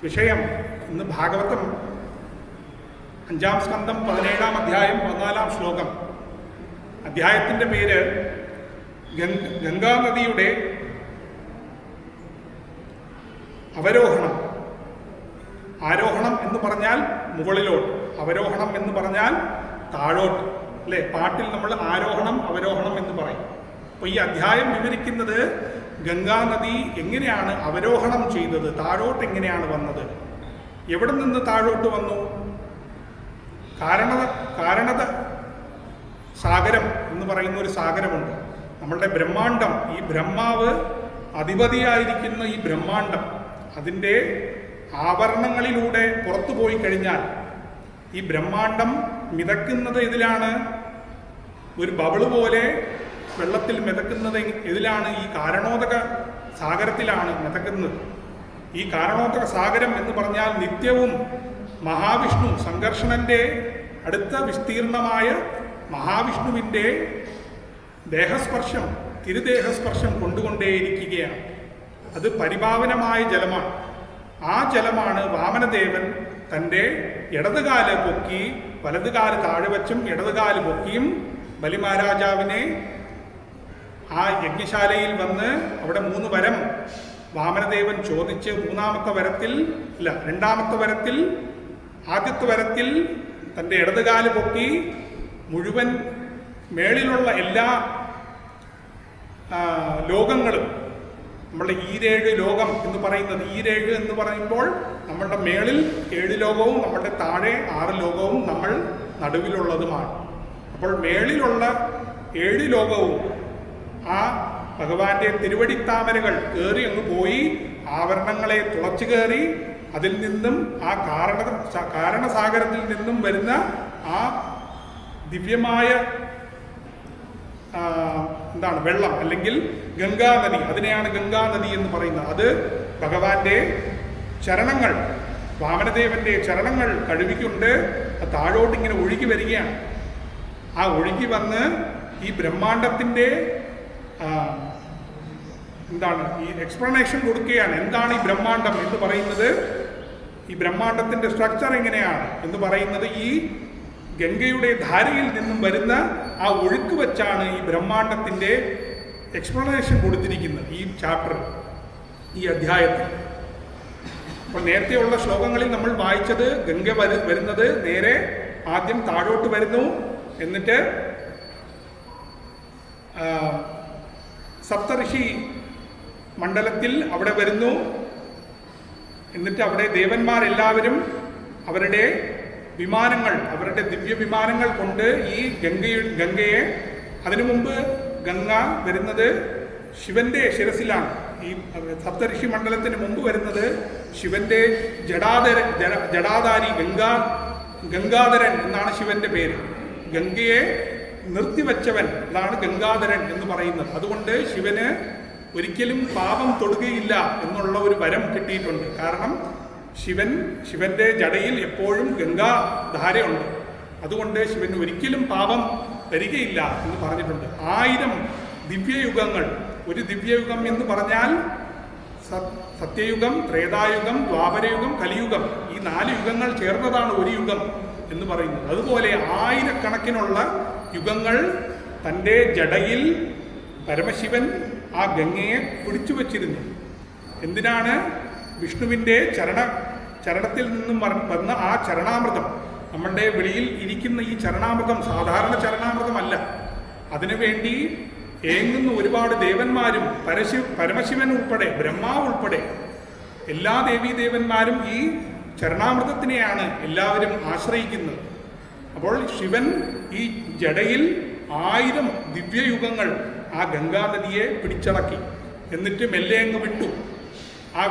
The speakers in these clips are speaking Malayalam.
വിഷയം ഇന്ന് ഭാഗവതം 5-ാം സ്കന്ധം 17-ാം അധ്യായം 14-ാം ശ്ലോകം. അധ്യായത്തിൻ്റെ പേര് ഗംഗാനദിയുടെ അവരോഹണം. ആരോഹണം എന്ന് പറഞ്ഞാൽ മുകളിലോട്ട്, അവരോഹണം എന്ന് പറഞ്ഞാൽ താഴോട്ട്, അല്ലേ? പാട്ടിൽ നമ്മൾ ആരോഹണം അവരോഹണം എന്ന് പറയും. അപ്പോൾ ഈ അധ്യായം വിവരിക്കുന്നത് ഗംഗാനദി എങ്ങനെയാണ് അവരോഹണം ചെയ്തത്, താഴോട്ട് എങ്ങനെയാണ് വന്നത്, എവിടെ നിന്ന് താഴോട്ട് വന്നു. കാരണത സാഗരം എന്ന് പറയുന്ന ഒരു സാഗരമുണ്ട്. നമ്മളുടെ ബ്രഹ്മാണ്ടം, ഈ ബ്രഹ്മാവ് അധിപതിയായിരിക്കുന്ന ഈ ബ്രഹ്മാണ്ടം, അതിൻ്റെ ആവരണങ്ങളിലൂടെ പുറത്തു പോയി കഴിഞ്ഞാൽ ഈ ബ്രഹ്മാണ്ടം മിതക്കുന്നത് ഇതിലാണ്, ഒരു ബബിള് പോലെ വെള്ളത്തിൽ മിതക്കുന്നത് ഇതിലാണ്, ഈ കാരണോദക സാഗരത്തിലാണ് മിതക്കുന്നത്. ഈ കാരണോദക സാഗരം എന്ന് പറഞ്ഞാൽ നിത്യവും മഹാവിഷ്ണു, സംഘർഷണന്റെ അടുത്ത വിസ്തീർണമായ മഹാവിഷ്ണുവിൻ്റെ ദേഹസ്പർശം, തിരുദേഹസ്പർശം കൊണ്ടുകൊണ്ടേയിരിക്കുകയാണ്. അത് പരിപാവനമായ ജലമാണ്. ആ ജലമാണ് വാമനദേവൻ തൻ്റെ ഇടതുകാല് പൊക്കി വലതുകാല് താഴെ വച്ചും ഇടതുകാല് പൊക്കിയും ബലിമഹാരാജാവിനെ ആ യജ്ഞശാലയിൽ വന്ന് അവിടെ 3 വരം വാമനദേവൻ ചോദിച്ച് രണ്ടാമത്തെ വരത്തിൽ ആദ്യത്തെ വരത്തിൽ തൻ്റെ ഇടതുകാല് പൊക്കി മുഴുവൻ മേളിലുള്ള എല്ലാ ലോകങ്ങളും, നമ്മളുടെ ഈരേഴ് ലോകം എന്ന് പറയുന്നത്, ഈരേഴ് എന്ന് പറയുമ്പോൾ നമ്മളുടെ മേളിൽ 7 ലോകവും നമ്മളുടെ താഴെ 6 ലോകവും നമ്മൾ നടുവിലുള്ളതുമാണ്. അപ്പോൾ മേളിലുള്ള 7 ലോകവും ആ ഭഗവാന്റെ തിരുവടിത്താമരകൾ കയറി അങ്ങ് പോയി ആവരണങ്ങളെ തുളച്ചു കയറി അതിൽ നിന്നും ആ കാരണസാഗരത്തിൽ നിന്നും വരുന്ന ആ ദിവ്യമായ വെള്ളം അല്ലെങ്കിൽ ഗംഗാനദി, അതിനെയാണ് ഗംഗാനദി എന്ന് പറയുന്നത്. അത് ഭഗവാന്റെ ചരണങ്ങൾ, വാമനദേവന്റെ ചരണങ്ങൾ കഴുകിക്കൊണ്ട് താഴോട്ട് ഇങ്ങനെ ഒഴുകി വരികയാണ്. ആ ഒഴുകി വന്ന് ഈ ബ്രഹ്മാണ്ടത്തിൻ്റെ ഈ എക്സ്പ്ലനേഷൻ കൊടുക്കുകയാണ്. എന്താണ് ഈ ബ്രഹ്മാണ്ടം എന്ന് പറയുന്നത്, ഈ ബ്രഹ്മാണ്ടത്തിൻ്റെ സ്ട്രക്ചർ എങ്ങനെയാണ് എന്ന് പറയുന്നത് ഈ ഗംഗയുടെ ധാരയിൽ നിന്നും വരുന്ന ആ ഒഴുക്ക് വെച്ചാണ് ഈ ബ്രഹ്മാണ്ടത്തിൻ്റെ എക്സ്പ്ലനേഷൻ കൊടുത്തിരിക്കുന്നത് ഈ ചാപ്റ്റർ, ഈ അധ്യായത്തിൽ. അപ്പോൾ നേരത്തെയുള്ള ശ്ലോകങ്ങളിൽ നമ്മൾ വായിച്ചത് ഗംഗ വരുന്നത് നേരെ ആദ്യം താഴോട്ട് വരുന്നു, എന്നിട്ട് സപ്തഋഷി മണ്ഡലത്തിൽ അവിടെ വരുന്നു, എന്നിട്ട് അവിടെ ദേവന്മാരെല്ലാവരും അവരുടെ വിമാനങ്ങൾ, അവരുടെ ദിവ്യ വിമാനങ്ങൾ കൊണ്ട് ഈ ഗംഗയെ, അതിനു മുമ്പ് ഗംഗ വരുന്നത് ശിവന്റെ ശിരസിലാണ്. ഈ സപ്തഋഷി മണ്ഡലത്തിന് മുമ്പ് വരുന്നത് ശിവന്റെ ജടാധാരി ഗംഗാധരൻ എന്നാണ് ശിവന്റെ പേര്. ഗംഗയെ നിർത്തിവെച്ചവൻ, അതാണ് ഗംഗാധരൻ എന്ന് പറയുന്നത്. അതുകൊണ്ട് ശിവന് ഒരിക്കലും പാപം തൊടുകയില്ല എന്നുള്ള ഒരു വരം കിട്ടിയിട്ടുണ്ട്. കാരണം ശിവന്റെ ജടയിൽ എപ്പോഴും ഗംഗാധാരയുണ്ട്. അതുകൊണ്ട് ശിവന് ഒരിക്കലും പാപം വരികയില്ല എന്ന് പറഞ്ഞിട്ടുണ്ട്. 1000 ദിവ്യയുഗങ്ങൾ, ഒരു ദിവ്യയുഗം എന്ന് പറഞ്ഞാൽ സത്യയുഗം, ത്രേതായുഗം, ദ്വാപരയുഗം, കലിയുഗം, ഈ 4 യുഗങ്ങൾ ചേർന്നതാണ് ഒരു യുഗം എന്ന് പറയുന്നത്. അതുപോലെ 1000കണക്കിനുള്ള യുഗങ്ങൾ തൻ്റെ ജടയിൽ പരമശിവൻ ആ ഗംഗയെ പിടിച്ചു വച്ചിരുന്നു. എന്തിനാണ്? വിഷ്ണുവിൻ്റെ ചരണത്തിൽ നിന്നും വന്ന ആ ചരണാമൃതം, നമ്മളുടെ വെളിയിൽ ഇരിക്കുന്ന ഈ ചരണാമൃതം സാധാരണ ചരണാമൃതമല്ല. അതിനുവേണ്ടി ഏങ്ങുന്ന ഒരുപാട് ദേവന്മാരും പരമശിവൻ ഉൾപ്പെടെ, ബ്രഹ്മാവ് ഉൾപ്പെടെ എല്ലാ ദേവീദേവന്മാരും ഈ ചരണാമൃതത്തിനെയാണ് എല്ലാവരും ആശ്രയിക്കുന്നത്. അപ്പോൾ ശിവൻ ഈ ജടയിൽ 1000 ദിവ്യയുഗങ്ങൾ ആ ഗംഗാനദിയെ പിടിച്ചടക്കി. എന്നിട്ട് മെല്ലെ അങ്ങ് വിട്ടു. ആ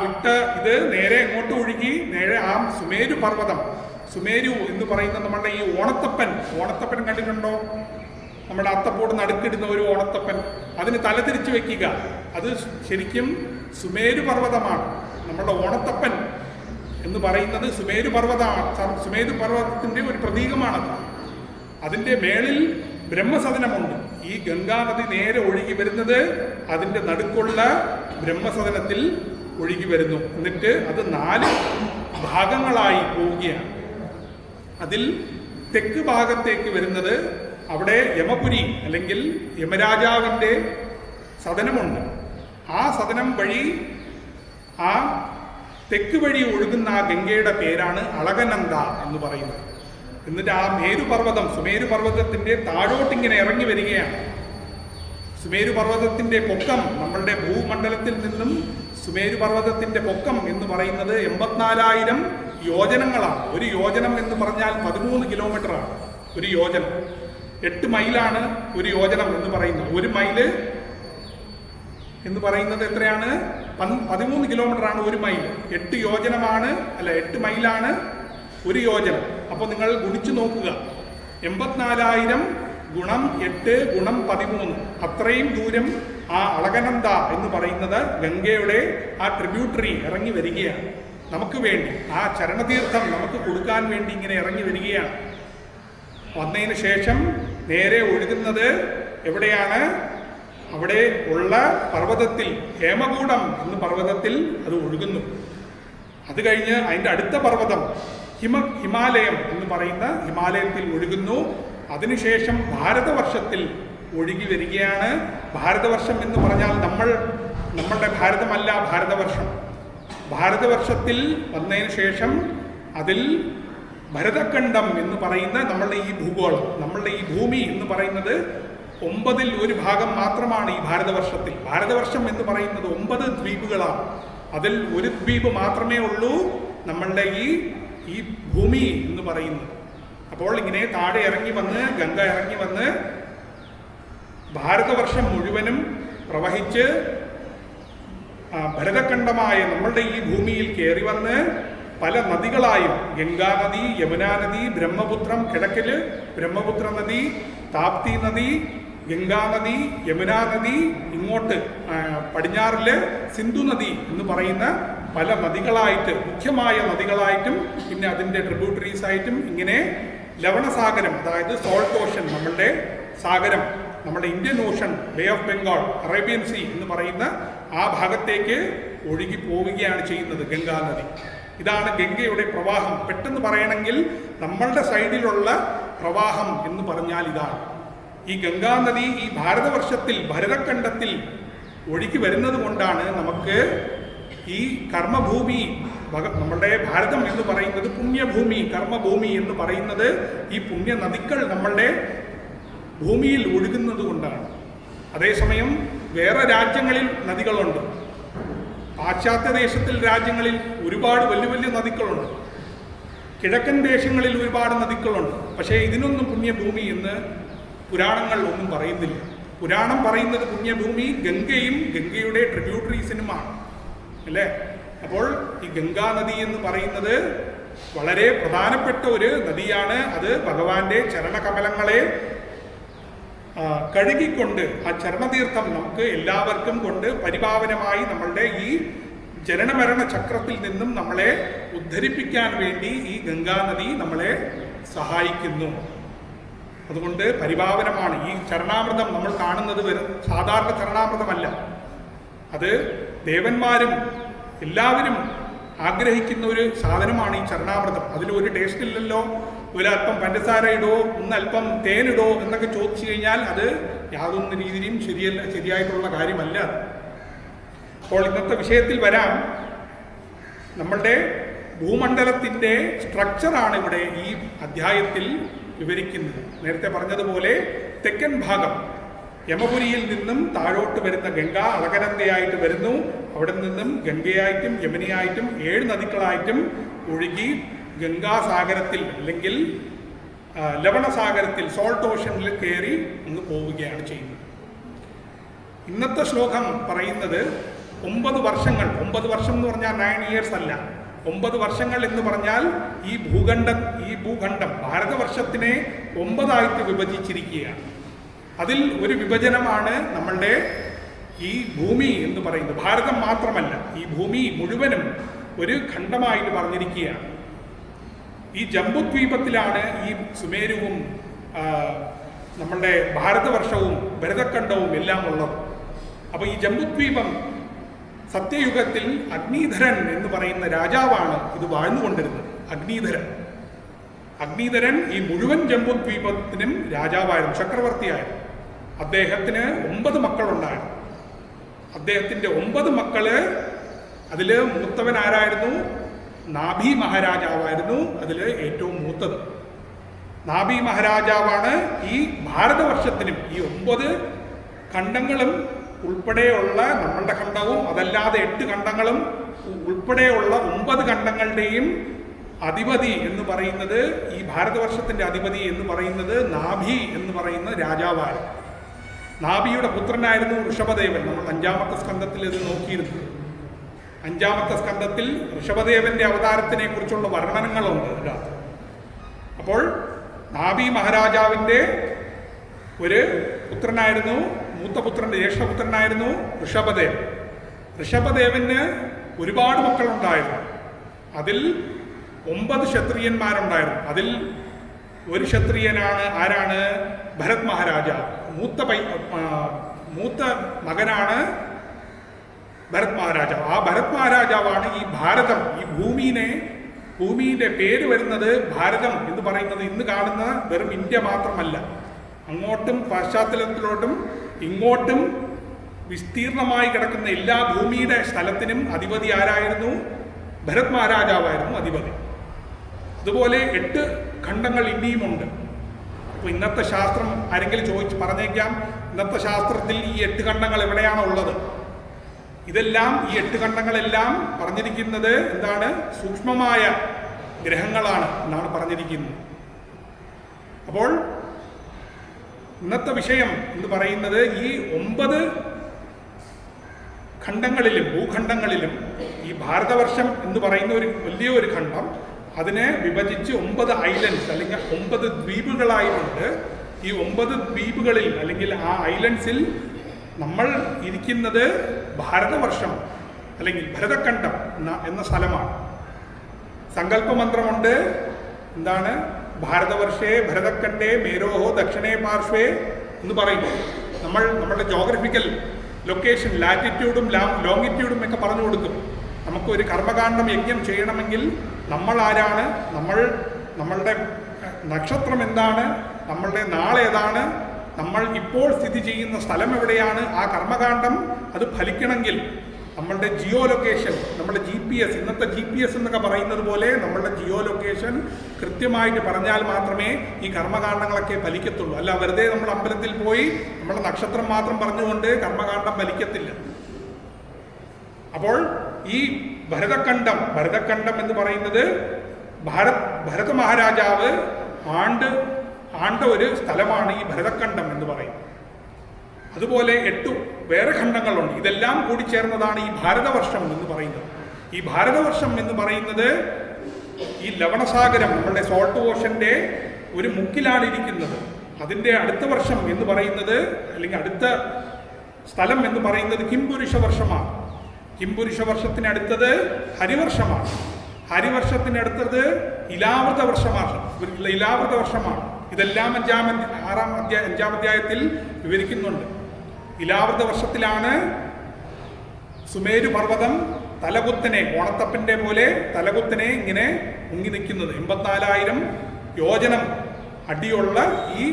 ഇത് നേരെ എങ്ങോട്ട് ഒഴുകി, നേരെ ആ സുമേരു പർവ്വതം, സുമേരു എന്ന് പറയുന്ന നമ്മളുടെ ഈ ഓണത്തപ്പൻ കണ്ടിട്ടുണ്ടോ? നമ്മുടെ അത്തപ്പോട് നടുക്കിടുന്ന ഒരു ഓണത്തപ്പൻ, അതിന് തല തിരിച്ചു വെക്കുക, അത് ശരിക്കും സുമേരു പർവ്വതമാണ്. നമ്മുടെ ഓണത്തപ്പൻ എന്ന് പറയുന്നത് സുമേരു പർവ്വതമാണ്. സുമേരു പർവ്വതത്തിൻ്റെ ഒരു പ്രതീകമാണത്. അതിൻ്റെ മേളിൽ ബ്രഹ്മസദനമുണ്ട്. ഈ ഗംഗാനദി നേരെ ഒഴുകി വരുന്നത് അതിൻ്റെ നടുക്കുള്ള ബ്രഹ്മസദനത്തിൽ ഒഴുകി വരുന്നു. എന്നിട്ട് അത് ഭാഗങ്ങളായി പോവുകയാണ്. അതിൽ തെക്ക് ഭാഗത്തേക്ക് വരുന്നത് അവിടെ യമപുരി അല്ലെങ്കിൽ യമരാജാവിൻ്റെ സദനമുണ്ട്. ആ സദനം വഴി ആ തെക്ക് വഴി ഒഴുകുന്ന ആ ഗംഗയുടെ പേരാണ് അളകനന്ദ എന്ന് പറയുന്നത്. എന്നിട്ട് ആ മേരുപർവ്വതം, സുമേരു പർവ്വതത്തിൻ്റെ താഴോട്ടിങ്ങനെ ഇറങ്ങി വരികയാണ്. സുമേരു പർവ്വതത്തിൻ്റെ പൊക്കം, നമ്മളുടെ ഭൂമണ്ഡലത്തിൽ നിന്നും സുമേരു പർവ്വതത്തിൻ്റെ പൊക്കം എന്ന് പറയുന്നത് 84,000 യോജനങ്ങളാണ്. ഒരു യോജനം എന്ന് പറഞ്ഞാൽ 13 കിലോമീറ്ററാണ് ഒരു യോജനം. 8 മൈലാണ് ഒരു യോജനം എന്ന് പറയുന്നത്. ഒരു മൈല് എന്ന് പറയുന്നത് എത്രയാണ്? 13 കിലോമീറ്ററാണ് ഒരു മൈൽ. 8 യോജനമാണ്, അല്ല 8 മൈലാണ് ഒരു യോജനം. അപ്പോൾ നിങ്ങൾ ഗുണിച്ചു നോക്കുക. 84,000 ഗുണം 8 ഗുണം 13, അത്രയും ദൂരം ആ അളകനന്ദ എന്ന് പറയുന്നത് ഗംഗയുടെ ആ ട്രിബ്യൂട്ടറി ഇറങ്ങി വരികയാണ്. നമുക്ക് വേണ്ടി ആ ചരണതീർത്ഥം നമുക്ക് കൊടുക്കാൻ വേണ്ടി ഇങ്ങനെ ഇറങ്ങി വരികയാണ്. വന്നതിന് ശേഷം നേരെ ഒഴുകുന്നത് എവിടെയാണ്? അവിടെ ഉള്ള പർവ്വതത്തിൽ, ഹേമകൂടം എന്ന പർവ്വതത്തിൽ അത് ഒഴുകുന്നു. അത് കഴിഞ്ഞ് അതിൻ്റെ അടുത്ത പർവ്വതം ഹിമാലയം എന്ന് പറയുന്ന ഹിമാലയത്തിൽ ഒഴുകുന്നു. അതിനുശേഷം ഭാരതവർഷത്തിൽ ഒഴുകി വരികയാണ്. ഭാരതവർഷം എന്ന് പറഞ്ഞാൽ നമ്മളുടെ ഭാരതമല്ല ഭാരതവർഷം. ഭാരതവർഷത്തിൽ വന്നതിന് ശേഷം അതിൽ ഭരതഖണ്ഡം എന്ന് പറയുന്ന നമ്മളുടെ ഈ ഭൂഗോളം, നമ്മളുടെ ഈ ഭൂമി എന്ന് പറയുന്നത് 9ൽ 1 ഭാഗം മാത്രമാണ് ഈ ഭാരതവർഷത്തിൽ. ഭാരതവർഷം എന്ന് പറയുന്നത് 9 ദ്വീപുകളാണ്. അതിൽ ഒരു ദ്വീപ് മാത്രമേ ഉള്ളൂ നമ്മളുടെ ഈ ഭൂമി എന്ന് പറയുന്നത്. അപ്പോൾ ഇങ്ങനെ താഴെ ഇറങ്ങി വന്ന് ഗംഗ ഇറങ്ങി വന്ന് ഭാരതവർഷം മുഴുവനും പ്രവഹിച്ച് ഭരതഖണ്ഡമായ നമ്മളുടെ ഈ ഭൂമിയിൽ കയറി വന്ന് പല നദികളായും, ഗംഗാനദി, യമുനാനദി, ബ്രഹ്മപുത്രം കിഴക്കില് ബ്രഹ്മപുത്ര നദി, താപ്തി നദി, ഗംഗാനദി, യമുനാ നദി, ഇങ്ങോട്ട് പടിഞ്ഞാറില് സിന്ധു നദി എന്ന് പറയുന്ന പല നദികളായിട്ട്, മുഖ്യമായ നദികളായിട്ടും പിന്നെ അതിൻ്റെ ട്രിബ്യൂട്ടറീസ് ആയിട്ടും ഇങ്ങനെ ലവണസാഗരം, അതായത് സോൾട്ട് ഓഷൻ, നമ്മളുടെ സാഗരം, നമ്മുടെ Indian Ocean, Bay of Bengal, Arabian Sea എന്ന് പറയുന്ന ആ ഭാഗത്തേക്ക് ഒഴുകി പോവുകയാണ് ചെയ്യുന്നത് ഗംഗാനദി. ഇതാണ് ഗംഗയുടെ പ്രവാഹം. പെട്ടെന്ന് പറയണമെങ്കിൽ നമ്മളുടെ സൈഡിലുള്ള പ്രവാഹം എന്ന് പറഞ്ഞാൽ ഇതാണ്. ഈ ഗംഗാനദി ഈ ഭാരതവർഷത്തിൽ ഭരതഖണ്ഡത്തിൽ ഒഴുകി വരുന്നത് കൊണ്ടാണ് നമുക്ക് ഈ കർമ്മഭൂമി, നമ്മളുടെ ഭാരതം എന്ന് പറയുന്നത് പുണ്യഭൂമി, കർമ്മഭൂമി എന്ന് പറയുന്നത് ഈ പുണ്യ നദികൾ നമ്മളുടെ ഭൂമിയിൽ ഒഴുകുന്നത് കൊണ്ടാണ്. അതേസമയം വേറെ രാജ്യങ്ങളിൽ നദികളുണ്ട്. പാശ്ചാത്യ ദേശത്തിൽ രാജ്യങ്ങളിൽ ഒരുപാട് വലിയ വലിയ നദികളുണ്ട്. കിഴക്കൻ ദേശങ്ങളിൽ ഒരുപാട് നദികളുണ്ട്. പക്ഷേ ഇതിനൊന്നും പുണ്യഭൂമി എന്ന് പുരാണങ്ങൾ ഒന്നും പറയുന്നില്ല. പുരാണം പറയുന്നത് പുണ്യഭൂമി ഗംഗയും ഗംഗയുടെ ട്രിബ്യൂട്ടറീസിനുമാണ്, അല്ലേ? അപ്പോൾ ഈ ഗംഗാനദി എന്ന് പറയുന്നത് വളരെ പ്രധാനപ്പെട്ട ഒരു നദിയാണ്. അത് ഭഗവാന്റെ ചരണകമലങ്ങളെ കഴുകിക്കൊണ്ട് ആ ചരണതീർത്ഥം നമുക്ക് എല്ലാവർക്കും കൊണ്ട് പരിപാവനമായി നമ്മളുടെ ഈ ജനനമരണ ചക്രത്തിൽ നിന്നും നമ്മളെ ഉദ്ധരിപ്പിക്കാൻ വേണ്ടി ഈ ഗംഗാനദി നമ്മളെ സഹായിക്കുന്നു. അതുകൊണ്ട് പരിപാവനമാണ് ഈ ചരണാമൃതം. നമ്മൾ കാണുന്നത് സാധാരണ ചരണാമൃതമല്ല. അത് ദേവന്മാരും എല്ലാവരും ആഗ്രഹിക്കുന്ന ഒരു സാധനമാണ് ഈ ചരണാമൃതം. അതിലൊരു ടേസ്റ്റ് ഇല്ലല്ലോ, ഒരല്പം പഞ്ചസാര ഇടോ, ഒന്നല്പം തേനിടോ എന്നൊക്കെ ചോദിച്ചു കഴിഞ്ഞാൽ അത് യാതൊന്നും രീതിയിലും ശരിയായിട്ടുള്ള കാര്യമല്ല. അപ്പോൾ ഇന്നത്തെ വിഷയത്തിൽ വരാം. നമ്മളുടെ ഭൂമണ്ഡലത്തിൻ്റെ സ്ട്രക്ചറാണ് ഇവിടെ ഈ അധ്യായത്തിൽ വിവരിക്കുന്നത്. നേരത്തെ പറഞ്ഞതുപോലെ തെക്കൻ ഭാഗം യമപുരിയിൽ നിന്നും താഴോട്ട് വരുന്ന ഗംഗ അളകനന്ദയായിട്ട് വരുന്നു. അവിടെ നിന്നും ഗംഗയായിട്ടും യമുനയായിട്ടും 7 നദികളായിട്ടും ഒഴുകി ഗംഗാസാഗരത്തിൽ അല്ലെങ്കിൽ ലവണസാഗരത്തിൽ സോൾട്ട് ഓഷനിൽ കയറി അങ്ങ് പോവുകയാണ് ചെയ്യുന്നത്. ഇന്നത്തെ ശ്ലോകം പറയുന്നത് 9 വർഷങ്ങൾ. 9 വർഷം എന്ന് പറഞ്ഞാൽ 9 ഇയേഴ്സ് അല്ല. 9 വർഷങ്ങൾ എന്ന് പറഞ്ഞാൽ ഈ ഭൂഖണ്ഡം ഭാരതവർഷത്തിനെ 9 വിഭജിച്ചിരിക്കുകയാണ്. അതിൽ ഒരു വിഭജനമാണ് നമ്മളുടെ ഈ ഭൂമി എന്ന് പറയുന്നത്. ഭാരതം മാത്രമല്ല, ഈ ഭൂമി മുഴുവനും ഒരു ഖണ്ഡമായിട്ട് പറഞ്ഞിരിക്കുകയാണ്. ഈ ജംബുദ്വീപത്തിലാണ് ഈ സുമേരുവും നമ്മളുടെ ഭാരതവർഷവും ഭരതഖണ്ഡവും എല്ലാം ഉള്ളത്. അപ്പോൾ ഈ ജംബുദ്വീപം സത്യയുഗത്തിൽ അഗ്നിധരൻ എന്ന് പറയുന്ന രാജാവാണ് ഇത് വാഴ്ന്നുകൊണ്ടിരുന്നത്. അഗ്നിധരൻ ഈ മുഴുവൻ ജംബുദ്വീപത്തിനും രാജാവായിരുന്നു, ചക്രവർത്തിയായിരുന്നു. അദ്ദേഹത്തിന് 9 മക്കളുണ്ടായിരുന്നു. അദ്ദേഹത്തിൻ്റെ 9 മക്കള്, അതിൽ മൂത്തവൻ ആരായിരുന്നു? നാഭി മഹാരാജാവായിരുന്നു അതിൽ ഏറ്റവും മൂത്തത്. നാഭി മഹാരാജാവാണ് ഈ ഭാരതവർഷത്തിനും ഈ 9 ഖണ്ഡങ്ങളും ഉൾപ്പെടെയുള്ള നമ്മളുടെ ഖണ്ഡവും അതല്ലാതെ 8 ഖണ്ഡങ്ങളും ഉൾപ്പെടെയുള്ള 9 ഖണ്ഡങ്ങളുടെയും അധിപതി എന്ന് പറയുന്നത്, ഈ ഭാരതവർഷത്തിൻ്റെ അധിപതി എന്ന് പറയുന്നത് നാഭി എന്ന് പറയുന്ന രാജാവായിരുന്നു. നാഭിയുടെ പുത്രനായിരുന്നു ഋഷഭദേവൻ. നമ്മൾ 5-ാമത്തെ സ്കന്ധത്തിൽ ഇത് നോക്കിയിരുന്നു. 5-ാമത്തെ സ്കന്ധത്തിൽ ഋഷഭദേവന്റെ അവതാരത്തിനെ കുറിച്ചുള്ള വർണ്ണനങ്ങളുണ്ട് അതിനകത്ത്. അപ്പോൾ നാഭി മഹാരാജാവിൻ്റെ ഒരു പുത്രനായിരുന്നു, മൂത്തപുത്രൻ്റെ ജ്യേഷ്ഠപുത്രനായിരുന്നു ഋഷഭദേവൻ. ഋഷഭദേവന് ഒരുപാട് മക്കളുണ്ടായിരുന്നു. അതിൽ 9 ക്ഷത്രിയന്മാരുണ്ടായിരുന്നു. അതിൽ ഒരു ക്ഷത്രിയനാണ് ആരാണ്? ഭരത് മഹാരാജാവ്. മൂത്ത മകനാണ് ഭരത് മഹാരാജാവ്. ആ ഭരത് മഹാരാജാവാണ് ഈ ഭാരതം, ഈ ഭൂമിയുടെ പേര് വരുന്നത് ഭാരതം എന്ന് പറയുന്നത് ഇന്ന് കാണുന്ന വെറും ഇന്ത്യ മാത്രമല്ല, അങ്ങോട്ടും പാശ്ചാത്യത്തിലോട്ടും ഇങ്ങോട്ടും വിസ്തീർണമായി കിടക്കുന്ന എല്ലാ ഭൂമിയുടെ സ്ഥലത്തിനും അധിപതി ആരായിരുന്നു? ഭരത് മഹാരാജാവായിരുന്നു അധിപതി. അതുപോലെ 8 ഖണ്ഡങ്ങൾ ഇനിയുമുണ്ട്. അപ്പോൾ ഇന്നത്തെ ശാസ്ത്രം ആരെങ്കിലും പറഞ്ഞേക്കാം, ഇന്നത്തെ ശാസ്ത്രത്തിൽ ഈ 8 ഖണ്ഡങ്ങൾ എവിടെയാണ് ഉള്ളത്? ഇതെല്ലാം ഈ 8 ഖണ്ഡങ്ങളെല്ലാം പറഞ്ഞിരിക്കുന്നത് എന്താണ്? സൂക്ഷ്മമായ ഗ്രഹങ്ങളാണ് എന്നാണ് പറഞ്ഞിരിക്കുന്നത്. അപ്പോൾ ഇന്നത്തെ വിഷയം എന്ന് പറയുന്നത് ഈ 9 ഖണ്ഡങ്ങളിലും ഭൂഖണ്ഡങ്ങളിലും ഈ ഭാരതവർഷം എന്ന് പറയുന്ന ഒരു വലിയൊരു ഖണ്ഡം, അതിനെ വിഭജിച്ച് 9 ഐലൻഡ്സ് അല്ലെങ്കിൽ 9 ദ്വീപുകളായിട്ടുണ്ട്. ഈ 9 ദ്വീപുകളിൽ അല്ലെങ്കിൽ ആ ഐലൻഡ്സിൽ നമ്മൾ ഇരിക്കുന്നത് ഭാരതവർഷം അല്ലെങ്കിൽ ഭരതഖണ്ഡം എന്ന സ്ഥലമാണ്. സങ്കല്പമന്ത്രമുണ്ട്. എന്താണ്? ഭാരതവർഷേ ഭരതഖണ്ഡേ മേരോഹോ ദക്ഷിണേ പാർശ്വേ എന്ന് പറയും. നമ്മുടെ ജോഗ്രഫിക്കൽ ലൊക്കേഷൻ, ലാറ്റിറ്റ്യൂഡും ലോങ്ങിറ്റ്യൂഡും ഒക്കെ പറഞ്ഞു കൊടുക്കും. നമുക്കൊരു കർമ്മകാണ്ഡം യജ്ഞം ചെയ്യണമെങ്കിൽ നമ്മൾ ആരാണ്, നമ്മളുടെ നക്ഷത്രം എന്താണ്, നമ്മളുടെ നാളേതാണ്, നമ്മൾ ഇപ്പോൾ സ്ഥിതി ചെയ്യുന്ന സ്ഥലം എവിടെയാണ്, ആ കർമ്മകാണ്ഡം അത് ഫലിക്കണമെങ്കിൽ നമ്മളുടെ ജിയോ ലൊക്കേഷൻ, നമ്മുടെ GPS, ഇന്നത്തെ GPS എന്നൊക്കെ പറയുന്നത് പോലെ നമ്മളുടെ ജിയോ ലൊക്കേഷൻ കൃത്യമായിട്ട് പറഞ്ഞാൽ മാത്രമേ ഈ കർമ്മകാണ്ഡങ്ങളൊക്കെ ഫലിക്കത്തുള്ളൂ. അല്ല വെറുതെ നമ്മൾ അമ്പലത്തിൽ പോയി നമ്മുടെ നക്ഷത്രം മാത്രം പറഞ്ഞുകൊണ്ട് കർമ്മകാണ്ഡം ഫലിക്കത്തില്ല. അപ്പോൾ ഈ ഭരതഖണ്ഡം എന്ന് പറയുന്നത് ഭരത മഹാരാജാവ് ആണ്ട ഒരു സ്ഥലമാണ് ഈ ഭരതഖണ്ഡം എന്ന് പറയുന്നത്. അതുപോലെ 8 വേറെ ഖണ്ഡങ്ങളുണ്ട്. ഇതെല്ലാം കൂടി ചേർന്നതാണ് ഈ ഭാരതവർഷം എന്ന് പറയുന്നത്. ഈ ഭാരതവർഷം എന്ന് പറയുന്നത് ഈ ലവണസാഗരം, നമ്മുടെ സോൾട്ട് ഓഷന്റെ ഒരു മുക്കിലാണ് ഇരിക്കുന്നത്. അതിൻ്റെ അടുത്ത വർഷം എന്ന് പറയുന്നത് അല്ലെങ്കിൽ അടുത്ത സ്ഥലം എന്ന് പറയുന്നത് കിംപുരുഷ വർഷമാണ്. കിംപുരുഷ വർഷത്തിനടുത്തത് ഹരിവർഷമാണ്. ഹരിവർഷത്തിനടുത്തത് ഇലാവൃത വർഷമാണ്. ഇതെല്ലാം 5-ാം അധ്യായത്തിൽ വിവരിക്കുന്നുണ്ട്. ഇലാവൃത വർഷത്തിലാണ് സുമേരു പർവ്വതം തലകുത്തനെ, ഓണത്തപ്പിൻ്റെ പോലെ തലകുത്തനെ ഇങ്ങനെ മുങ്ങി നിൽക്കുന്നത്. 84,000 യോജനം അടിയുള്ള ഈ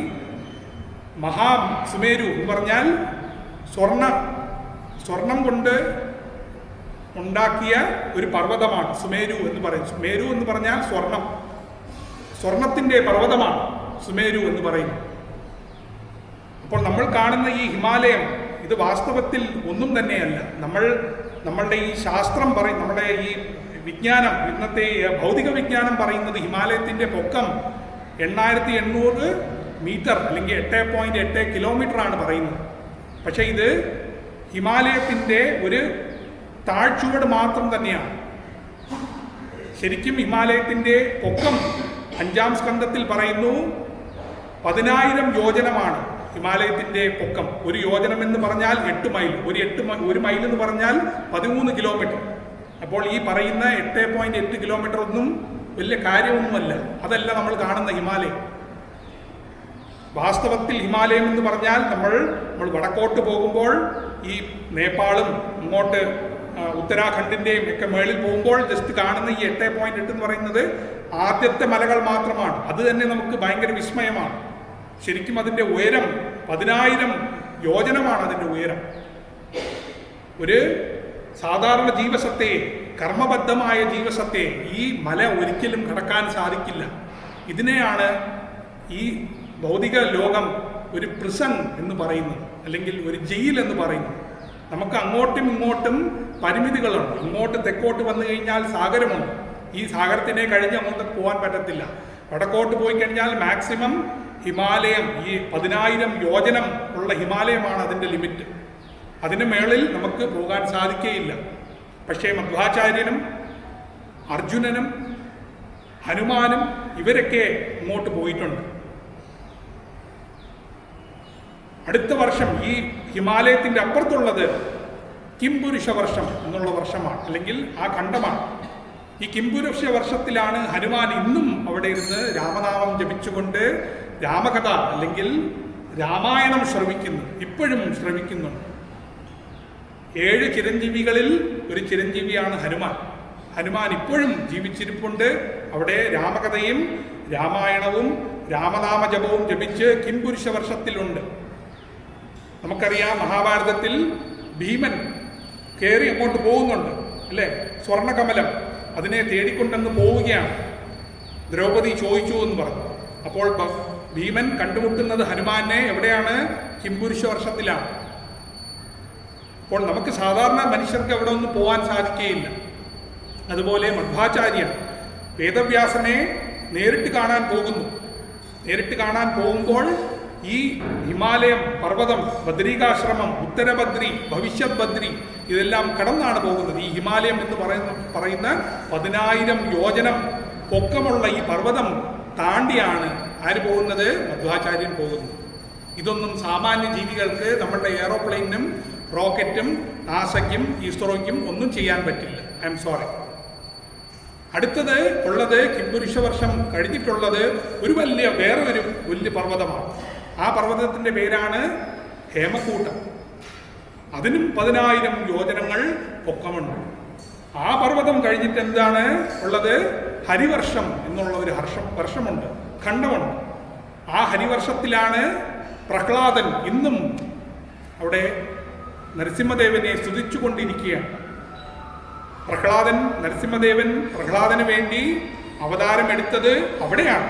സുമേരു എന്ന് പറഞ്ഞാൽ സ്വർണം കൊണ്ട് ഉണ്ടാക്കിയ ഒരു പർവ്വതമാണ് സുമേരു എന്ന് പറയും. സുമേരു എന്ന് പറഞ്ഞാൽ സ്വർണത്തിൻ്റെ പർവ്വതമാണ് സുമേരു എന്ന് പറയുന്നത്. അപ്പോൾ നമ്മൾ കാണുന്ന ഈ ഹിമാലയം ഇത് വാസ്തവത്തിൽ ഒന്നും തന്നെയല്ല. നമ്മളുടെ ഈ ശാസ്ത്രം നമ്മുടെ ഈ വിജ്ഞാനം, ഇന്നത്തെ ഭൗതിക വിജ്ഞാനം പറയുന്നത് ഹിമാലയത്തിൻ്റെ പൊക്കം 8,800 മീറ്റർ അല്ലെങ്കിൽ 8.8 കിലോമീറ്റർ ആണ് പറയുന്നത്. പക്ഷേ ഇത് ഹിമാലയത്തിൻ്റെ ഒരു താഴ്ചുവട് മാത്രം തന്നെയാണ്. ശരിക്കും ഹിമാലയത്തിൻ്റെ പൊക്കം 5-ാം സ്കന്ധത്തിൽ പറയുന്നു 10,000 യോജനമാണ് ഹിമാലയത്തിൻ്റെ പൊക്കം. ഒരു യോജനം എന്ന് പറഞ്ഞാൽ 8 മൈൽ, ഒരു മൈൽ എന്ന് പറഞ്ഞാൽ 13 കിലോമീറ്റർ. അപ്പോൾ ഈ പറയുന്ന 8.8 കിലോമീറ്റർ ഒന്നും വലിയ കാര്യമൊന്നുമല്ല. അതല്ല നമ്മൾ കാണുന്ന ഹിമാലയം. വാസ്തവത്തിൽ ഹിമാലയം എന്ന് പറഞ്ഞാൽ നമ്മൾ വടക്കോട്ട് പോകുമ്പോൾ ഈ നേപ്പാളും ഇങ്ങോട്ട് ഉത്തരാഖണ്ഡിൻ്റെയും ഒക്കെ മേളിൽ പോകുമ്പോൾ ജസ്റ്റ് കാണുന്ന ഈ 8.8 എന്ന് പറയുന്നത് ആദ്യത്തെ മലകൾ മാത്രമാണ്. അത് തന്നെ നമുക്ക് ഭയങ്കര വിസ്മയമാണ്. ശരിക്കും അതിൻ്റെ ഉയരം 10,000 യോജനമാണ് അതിൻ്റെ ഉയരം. ഒരു സാധാരണ ജീവസത്തെ, കർമ്മബദ്ധമായ ജീവസത്തെ ഈ മല ഒരിക്കലും കടക്കാൻ സാധിക്കില്ല. ഇതിനെയാണ് ഈ ഭൗതിക ലോകം ഒരു പ്രിസൺ എന്ന് പറയുന്നത്, അല്ലെങ്കിൽ ഒരു ജയിൽ എന്ന് പറയുന്നത്. നമുക്ക് അങ്ങോട്ടും ഇങ്ങോട്ടും പരിമിതികളുണ്ട്. ഇങ്ങോട്ട് തെക്കോട്ട് വന്നു കഴിഞ്ഞാൽ സാഗരമുണ്ട്. ഈ സാഗരത്തിനെ കഴിഞ്ഞ് അങ്ങോട്ട് പോകാൻ പറ്റത്തില്ല. വടക്കോട്ട് പോയി കഴിഞ്ഞാൽ മാക്സിമം ഹിമാലയം, ഈ 10,000 യോജനം ഉള്ള ഹിമാലയമാണ് അതിൻ്റെ ലിമിറ്റ്. അതിന് മേളിൽ നമുക്ക് പോകാൻ സാധിക്കുകയില്ല. പക്ഷേ മധ്വാചാര്യനും അർജുനനും ഹനുമാനും ഇവരൊക്കെ ഇങ്ങോട്ട് പോയിട്ടുണ്ട്. അടുത്ത വർഷം ഈ ഹിമാലയത്തിൻ്റെ അപ്പുറത്തുള്ളത് കിംപുരുഷ വർഷം എന്നുള്ള വർഷമാണ്, അല്ലെങ്കിൽ ആ ഖണ്ഡമാണ്. ഈ കിംപുരുഷ വർഷത്തിലാണ് ഹനുമാൻ ഇന്നും അവിടെ ഇരുന്ന് രാമനാമം ജപിച്ചുകൊണ്ട് രാമകഥ അല്ലെങ്കിൽ രാമായണം ശ്രവിക്കുന്നു. ഇപ്പോഴും ശ്രവിക്കുന്നുണ്ട്. 7 ചിരഞ്ജീവികളിൽ ഒരു ചിരഞ്ജീവിയാണ് ഹനുമാൻ. ഹനുമാൻ ഇപ്പോഴും ജീവിച്ചിരിപ്പുണ്ട്. അവിടെ രാമകഥയും രാമായണവും രാമനാമ ജപവും ജപിച്ച് കിംപുരുഷ വർഷത്തിലുണ്ട്. നമുക്കറിയാം, മഹാഭാരതത്തിൽ ഭീമൻ കയറി അങ്ങോട്ട് പോകുന്നുണ്ട് അല്ലേ? സ്വർണ്ണകമലം അതിനെ തേടിക്കൊണ്ടങ്ങ് പോവുകയാണ്. ദ്രൗപദി ചോദിച്ചു എന്ന് പറഞ്ഞു. അപ്പോൾ ഭീമൻ കണ്ടുമുട്ടുന്നത് ഹനുമാനെ എവിടെയാണ്? കിംപുരുഷ വർഷത്തിലാണ്. അപ്പോൾ നമുക്ക് സാധാരണ മനുഷ്യർക്ക് അവിടെ ഒന്നും പോകാൻ സാധിക്കുകയില്ല. അതുപോലെ മധ്വാചാര്യൻ വേദവ്യാസനെ നേരിട്ട് കാണാൻ പോകുന്നു. നേരിട്ട് കാണാൻ പോകുമ്പോൾ ഈ ഹിമാലയം പർവ്വതം, ബദ്രീകാശ്രമം, ഉത്തരബദ്രി, ഭവിഷ്യത് ബദ്രി ഇതെല്ലാം കടന്നാണ് പോകുന്നത്. ഈ ഹിമാലയം എന്ന് പറയുന്ന 10,000 യോജനം പൊക്കമുള്ള ഈ പർവ്വതം താണ്ടിയാണ് ആര് പോകുന്നത്? മധ്വാചാര്യൻ പോകുന്നത്. ഇതൊന്നും സാമാന്യ ജീവികൾക്ക്, നമ്മളുടെ എയറോപ്ലെയിനും റോക്കറ്റും നാസയ്ക്കും ഇസ്രോയ്ക്കും ഒന്നും ചെയ്യാൻ പറ്റില്ല. I am sorry. അടുത്തത് ഉള്ളത് കിംപുരുഷ വർഷം കഴിഞ്ഞിട്ടുള്ളത് വേറെ ഒരു വലിയ പർവ്വതമാണ്. ആ പർവ്വതത്തിൻ്റെ പേരാണ് ഹേമകൂട്ടം. അതിനും 10,000 യോജനങ്ങൾ പൊക്കമുണ്ട്. ആ പർവ്വതം കഴിഞ്ഞിട്ട് എന്താണ് ഉള്ളത്? ഹരിവർഷം എന്നുള്ള ഒരു വർഷമുണ്ട്, ഖണ്ഡമുണ്ട്. ആ ഹരിവർഷത്തിലാണ് പ്രഹ്ലാദൻ ഇന്നും അവിടെ നരസിംഹദേവനെ സ്തുതിച്ചുകൊണ്ടിരിക്കുകയാണ്. പ്രഹ്ലാദന് വേണ്ടി അവതാരം എടുത്തത് അവിടെയാണ്.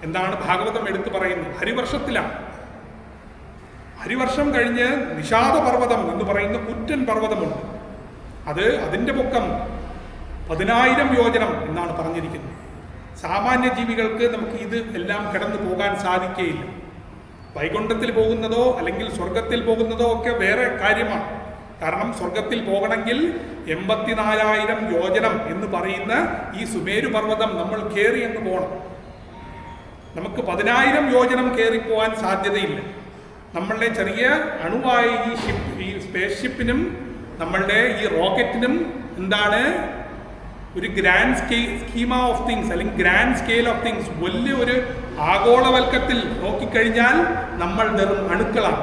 എന്താണ് ഭാഗവതം എടുത്തു പറയുന്നത്? ഹരിവർഷത്തിലാണ്. ഹരിവർഷം കഴിഞ്ഞ് നിഷാദ പർവ്വതം എന്ന് പറയുന്ന കുറ്റൻ പർവ്വതമുണ്ട്. അതിൻ്റെ പൊക്കം 10,000 യോജനം എന്നാണ് പറഞ്ഞിരിക്കുന്നത്. സാമാന്യ ജീവികൾക്ക് നമുക്ക് ഇത് എല്ലാം കടന്നു പോകാൻ സാധിക്കുകയില്ല. വൈകുണ്ഠത്തിൽ പോകുന്നതോ അല്ലെങ്കിൽ സ്വർഗത്തിൽ പോകുന്നതോ ഒക്കെ വേറെ കാര്യമാണ്. കാരണം സ്വർഗത്തിൽ പോകണമെങ്കിൽ 84,000 യോജനം എന്ന് പറയുന്ന ഈ സുമേരു പർവ്വതം നമ്മൾ കയറി എന്ന് പോകണം. നമുക്ക് 10,000 യോജനം കയറിപ്പോകാൻ സാധ്യതയില്ല. നമ്മളുടെ ചെറിയ അണുവായ ഈ സ്പേസ് ഷിപ്പിനും നമ്മളുടെ ഈ റോക്കറ്റിനും എന്താണ് ഒരു ഗ്രാൻഡ് സ്കീമ ഓഫ് തിങ്സ് അല്ലെങ്കിൽ ഗ്രാൻഡ് സ്കെയിൽ ഓഫ് തിങ്സ്, വലിയ ഒരു ആഗോളവൽക്കത്തിൽ നോക്കിക്കഴിഞ്ഞാൽ നമ്മൾ വെറും അണുക്കളാണ്.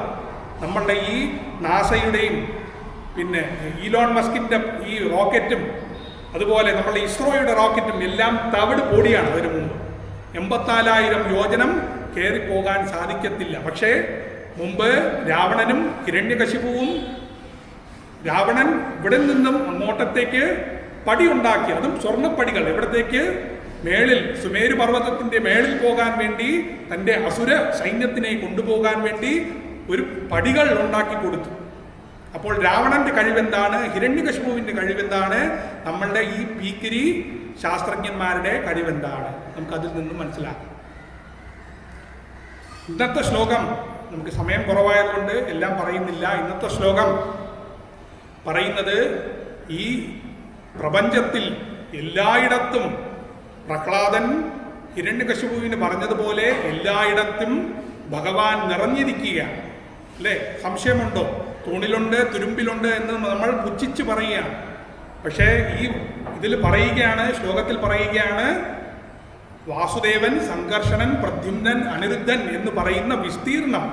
നമ്മളുടെ ഈ നാസയുടെയും പിന്നെ ഈലോൺ മസ്കിൻ്റെ ഈ റോക്കറ്റും അതുപോലെ നമ്മളുടെ ഇസ്രോയുടെ റോക്കറ്റും എല്ലാം തവിട് പൊടിയാണ്. അതിനു മുമ്പ് 84,000 യോജനം കയറിപ്പോകാൻ സാധിക്കത്തില്ല. പക്ഷേ മുമ്പ് രാവണനും ഹിരണ്യകശിപുവും രാവണൻ ഇവിടെ നിന്നും അങ്ങോട്ടത്തേക്ക് പടി ഉണ്ടാക്കി, അതും സ്വർണ്ണപ്പടികൾ, എവിടത്തേക്ക്? മേളിൽ, സുമേരു പർവ്വതത്തിൻ്റെ മേളിൽ പോകാൻ വേണ്ടി, തൻ്റെ അസുര സൈന്യത്തിനെ കൊണ്ടുപോകാൻ വേണ്ടി ഒരു പടികൾ ഉണ്ടാക്കി കൊടുത്തു. അപ്പോൾ രാവണന്റെ കഴിവെന്താണ്? ഹിരണ്യകശിപുവിൻ്റെ കഴിവെന്താണ്? നമ്മളുടെ ഈ പീക്കിരി ശാസ്ത്രജ്ഞന്മാരുടെ കഴിവെന്താണ്? നമുക്കതിൽ നിന്നും മനസ്സിലാക്കാം. ഇന്നത്തെ ശ്ലോകം, നമുക്ക് സമയം കുറവായതുകൊണ്ട് എല്ലാം പറയുന്നില്ല. ഇന്നത്തെ ശ്ലോകം പറയുന്നത് ഈ പ്രപഞ്ചത്തിൽ എല്ലായിടത്തും പ്രഹ്ലാദൻ ഹിരണ്യകശിപുവിന് പറഞ്ഞതുപോലെ എല്ലായിടത്തും ഭഗവാൻ നിറഞ്ഞിരിക്കുകയാണ് അല്ലേ? സംശയമുണ്ടോ? തൂണിലുണ്ട്, തുരുമ്പിലുണ്ട് എന്ന് നമ്മൾ പുച്ഛിച്ച് പറയുകയാണ്. പക്ഷേ ഇതിൽ പറയുകയാണ്, ശ്ലോകത്തിൽ പറയുകയാണ്, വാസുദേവൻ, സംഘർഷണൻ, പ്രദ്യുമ്നൻ, അനിരുദ്ധൻ എന്ന് പറയുന്ന വിസ്തീർണം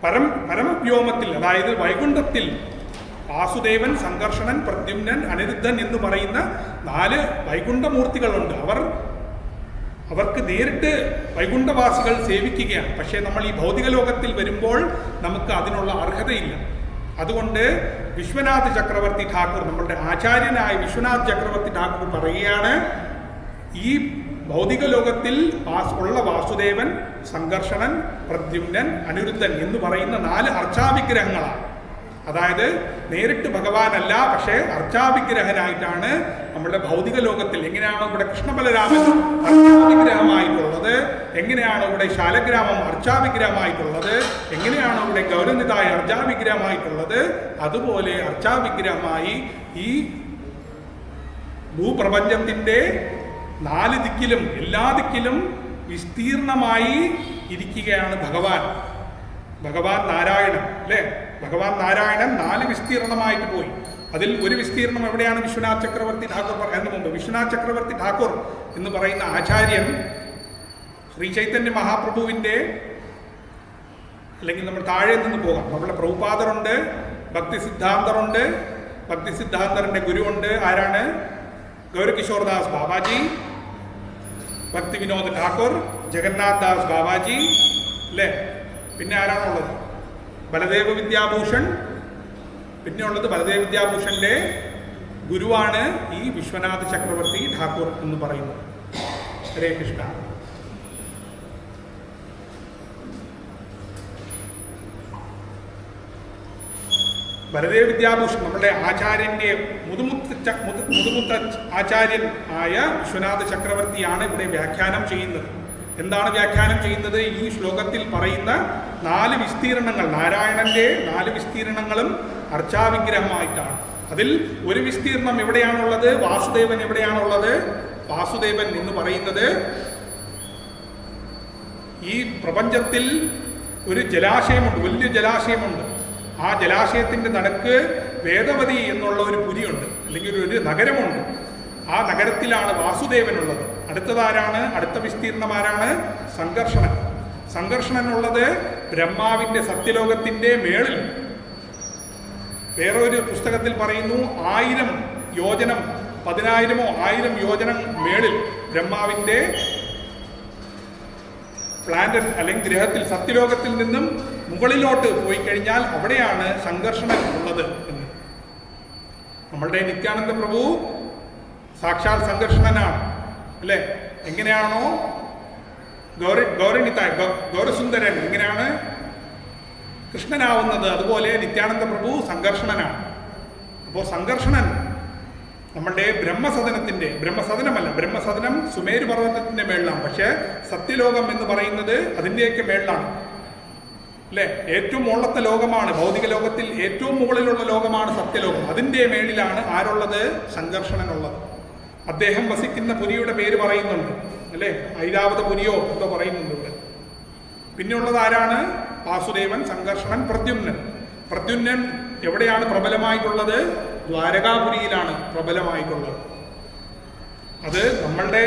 പരമവ്യോമത്തിൽ, അതായത് വൈകുണ്ഠത്തിൽ വാസുദേവൻ, സംഘർഷണൻ, പ്രദ്യുമ്നൻ, അനിരുദ്ധൻ എന്ന് പറയുന്ന 4 വൈകുണ്ഠമൂർത്തികളുണ്ട്. അവർക്ക് നേരിട്ട് വൈകുണ്ഠവാസികൾ സേവിക്കുകയാണ്. പക്ഷേ നമ്മൾ ഈ ഭൗതിക ലോകത്തിൽ വരുമ്പോൾ നമുക്ക് അതിനുള്ള അർഹതയില്ല. അതുകൊണ്ട് വിശ്വനാഥ് ചക്രവർത്തി ഠാക്കൂർ, നമ്മളുടെ ആചാര്യനായ വിശ്വനാഥ് ചക്രവർത്തി ഠാക്കൂർ പറയുകയാണ്, ഈ ഭൗതിക ലോകത്തിൽ ഉള്ള വാസുദേവൻ, സംഘർഷണൻ, പ്രദ്യുമ്നൻ, അനിരുദ്ധൻ എന്ന് പറയുന്ന 4 അർച്ചാവിഗ്രഹങ്ങളാണ്. അതായത് നേരിട്ട് ഭഗവാനല്ല, പക്ഷേ അർച്ചാവിഗ്രഹനായിട്ടാണ് നമ്മുടെ ഭൗതിക ലോകത്തിൽ. എങ്ങനെയാണോ ഇവിടെ കൃഷ്ണബലരാമൻ അർച്ചാവിഗ്രഹമായിട്ടുള്ളത്, എങ്ങനെയാണോ ഇവിടെ ശാലഗ്രാമം അർച്ചാവിഗ്രഹമായിട്ടുള്ളത്, എങ്ങനെയാണോ ഇവിടെ ഗൗരനിതായ അർച്ചാവിഗ്രഹമായിട്ടുള്ളത്, അതുപോലെ അർച്ചാവിഗ്രഹമായി ഈ ഭൂപ്രപഞ്ചത്തിൻ്റെ 4 ദിക്കിലും എല്ലാ ദിക്കിലും വിസ്തീർണമായി ഇരിക്കുകയാണ് ഭഗവാൻ നാരായണൻ. അല്ലേ? ഭഗവാൻ നാരായണൻ 4 വിസ്തീർണമായിട്ട് പോയി. അതിൽ ഒരു വിസ്തീർണം എവിടെയാണ്? വിശ്വനാഥ് ചക്രവർത്തി ഠാക്കൂർ പറയുന്നതിന് മുമ്പ് വിശ്വനാഥ് ചക്രവർത്തി ഠാക്കൂർ എന്ന് പറയുന്ന ആചാര്യൻ ശ്രീ ചൈതന്യ മഹാപ്രഭുവിൻ്റെ, അല്ലെങ്കിൽ നമ്മൾ താഴെ നിന്ന് പോകാം, നമ്മുടെ പ്രഭുപാദറുണ്ട്, ഭക്തി സിദ്ധാന്തറുണ്ട്, ഭക്തി സിദ്ധാന്തറിൻ്റെ ഗുരുവുണ്ട്. ആരാണ്? ഗൗരകിശോർദാസ് ബാബാജി, ഭക്തി വിനോദ് ഠാക്കൂർ, ജഗന്നാഥ് ദാസ് ബാബാജി, അല്ലേ? പിന്നെ ആരാണുള്ളത്? ബലദേവ വിദ്യാഭൂഷൺ. പിന്നെ ഉള്ളത് ബലദേവ വിദ്യാഭൂഷന്റെ ഗുരുവാണ് ഈ വിശ്വനാഥ് ചക്രവർത്തി ഠാക്കൂർ എന്ന് പറയുന്നത്. ഹരേ കൃഷ്ണ. ബലദേവ വിദ്യാഭൂഷൺ നമ്മുടെ ആചാര്യന്റെ മുതുമുത്ത ആചാര്യൻ ആയ വിശ്വനാഥ ചക്രവർത്തിയാണ് ഇവിടെ വ്യാഖ്യാനം ചെയ്യുന്നത്. എന്താണ് വ്യാഖ്യാനം ചെയ്യുന്നത്? ഈ ശ്ലോകത്തിൽ പറയുന്ന 4 വിസ്തീർണങ്ങൾ, നാരായണന്റെ 4 വിസ്തീർണങ്ങളും അർച്ചാവിഗ്രഹമായിട്ടാണ്. അതിൽ ഒരു വിസ്തീർണം എവിടെയാണുള്ളത്? വാസുദേവൻ എവിടെയാണുള്ളത്? വാസുദേവൻ എന്ന് പറയുന്നത് ഈ പ്രപഞ്ചത്തിൽ ഒരു ജലാശയമുണ്ട്, വലിയ ജലാശയമുണ്ട്. ആ ജലാശയത്തിൻ്റെ നടുക്ക് വേദവതി എന്നുള്ള ഒരു പുരിയുണ്ട്, അല്ലെങ്കിൽ ഒരു നഗരമുണ്ട്. ആ നഗരത്തിലാണ് വാസുദേവനുള്ളത്. അടുത്തതാരാണ്? അടുത്ത വിസ്തീർണം ആരാണ്? സംഘർഷണനുള്ളത് ബ്രഹ്മാവിൻ്റെ സത്യലോകത്തിൻ്റെ മേളിൽ. വേറൊരു പുസ്തകത്തിൽ പറയുന്നു 1000 യോജനം, 10,000 1000 യോജനം മേളിൽ ബ്രഹ്മാവിൻ്റെ പ്ലാനറ്റ് അല്ലെങ്കിൽ ഗ്രഹത്തിൽ, സത്യലോകത്തിൽ നിന്നും മുകളിലോട്ട് പോയി കഴിഞ്ഞാൽ അവിടെയാണ് സംഘർഷണൻ ഉള്ളത് എന്ന്. നമ്മളുടെ നിത്യാനന്ദ പ്രഭു സാക്ഷാൽ സംഘർഷണനാണ്, അല്ലേ? എങ്ങനെയാണോ ഗൗരസുന്ദരൻ എങ്ങനെയാണ് കൃഷ്ണനാവുന്നത്, അതുപോലെ നിത്യാനന്ദ പ്രഭു സംഘർഷണനാണ്. അപ്പോൾ സംഘർഷണൻ നമ്മളുടെ ബ്രഹ്മസദനം സുമേരു പർവ്വതത്തിൻ്റെ മേളിലാണ്. പക്ഷേ സത്യലോകം എന്ന് പറയുന്നത് അതിൻ്റെയൊക്കെ മേളിലാണ്, അല്ലേ? ഏറ്റവും മുകളിലത്തെ ലോകമാണ്, ഭൗതിക ലോകത്തിൽ ഏറ്റവും മുകളിലുള്ള ലോകമാണ് സത്യലോകം. അതിൻ്റെ മേളിലാണ് ആരുള്ളത്? സംഘർഷണനുള്ളത്. അദ്ദേഹം വസിക്കുന്ന പുരിയുടെ പേര് പറയുന്നുണ്ട്, അല്ലേ? ഐരാവത പുരിയോ എന്തോ പറയുന്നുണ്ട് ഇവിടെ. പിന്നെയുള്ളത് ആരാണ്? വാസുദേവൻ, സംഘർഷണൻ, പ്രദ്യുമ്നൻ എവിടെയാണ് പ്രബലമായിട്ടുള്ളത്? ദ്വാരകാപുരിയിലാണ് പ്രബലമായിട്ടുള്ളത്. അത് നമ്മളുടെ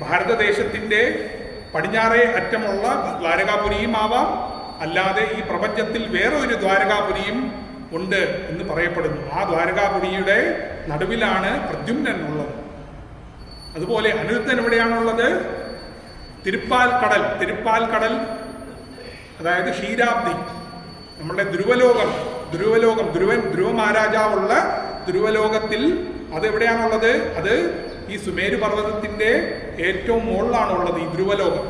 ഭാരതദേശത്തിൻ്റെ പടിഞ്ഞാറേ അറ്റമുള്ള ദ്വാരകാപുരിയും ആവാം, അല്ലാതെ ഈ പ്രപഞ്ചത്തിൽ വേറെ ഒരു ദ്വാരകാപുരിയും ഉണ്ട് എന്ന് പറയപ്പെടുന്നു. ആ ദ്വാരകാപുരിയുടെ നടുവിലാണ് പ്രദ്യുമ്നൻ ഉള്ളത്. അതുപോലെ അനിരുദ്ധൻ എവിടെയാണുള്ളത്? തിരുപ്പാൽ കടൽ, അതായത് ക്ഷീരാബ്ദി, നമ്മളുടെ ധ്രുവ മഹാരാജാവുള്ള ധ്രുവലോകത്തിൽ അതെവിടെയാണുള്ളത്? അത് ഈ സുമേരു പർവ്വതത്തിൻ്റെ ഏറ്റവും മുകളിലാണുള്ളത് ഈ ധ്രുവലോകം.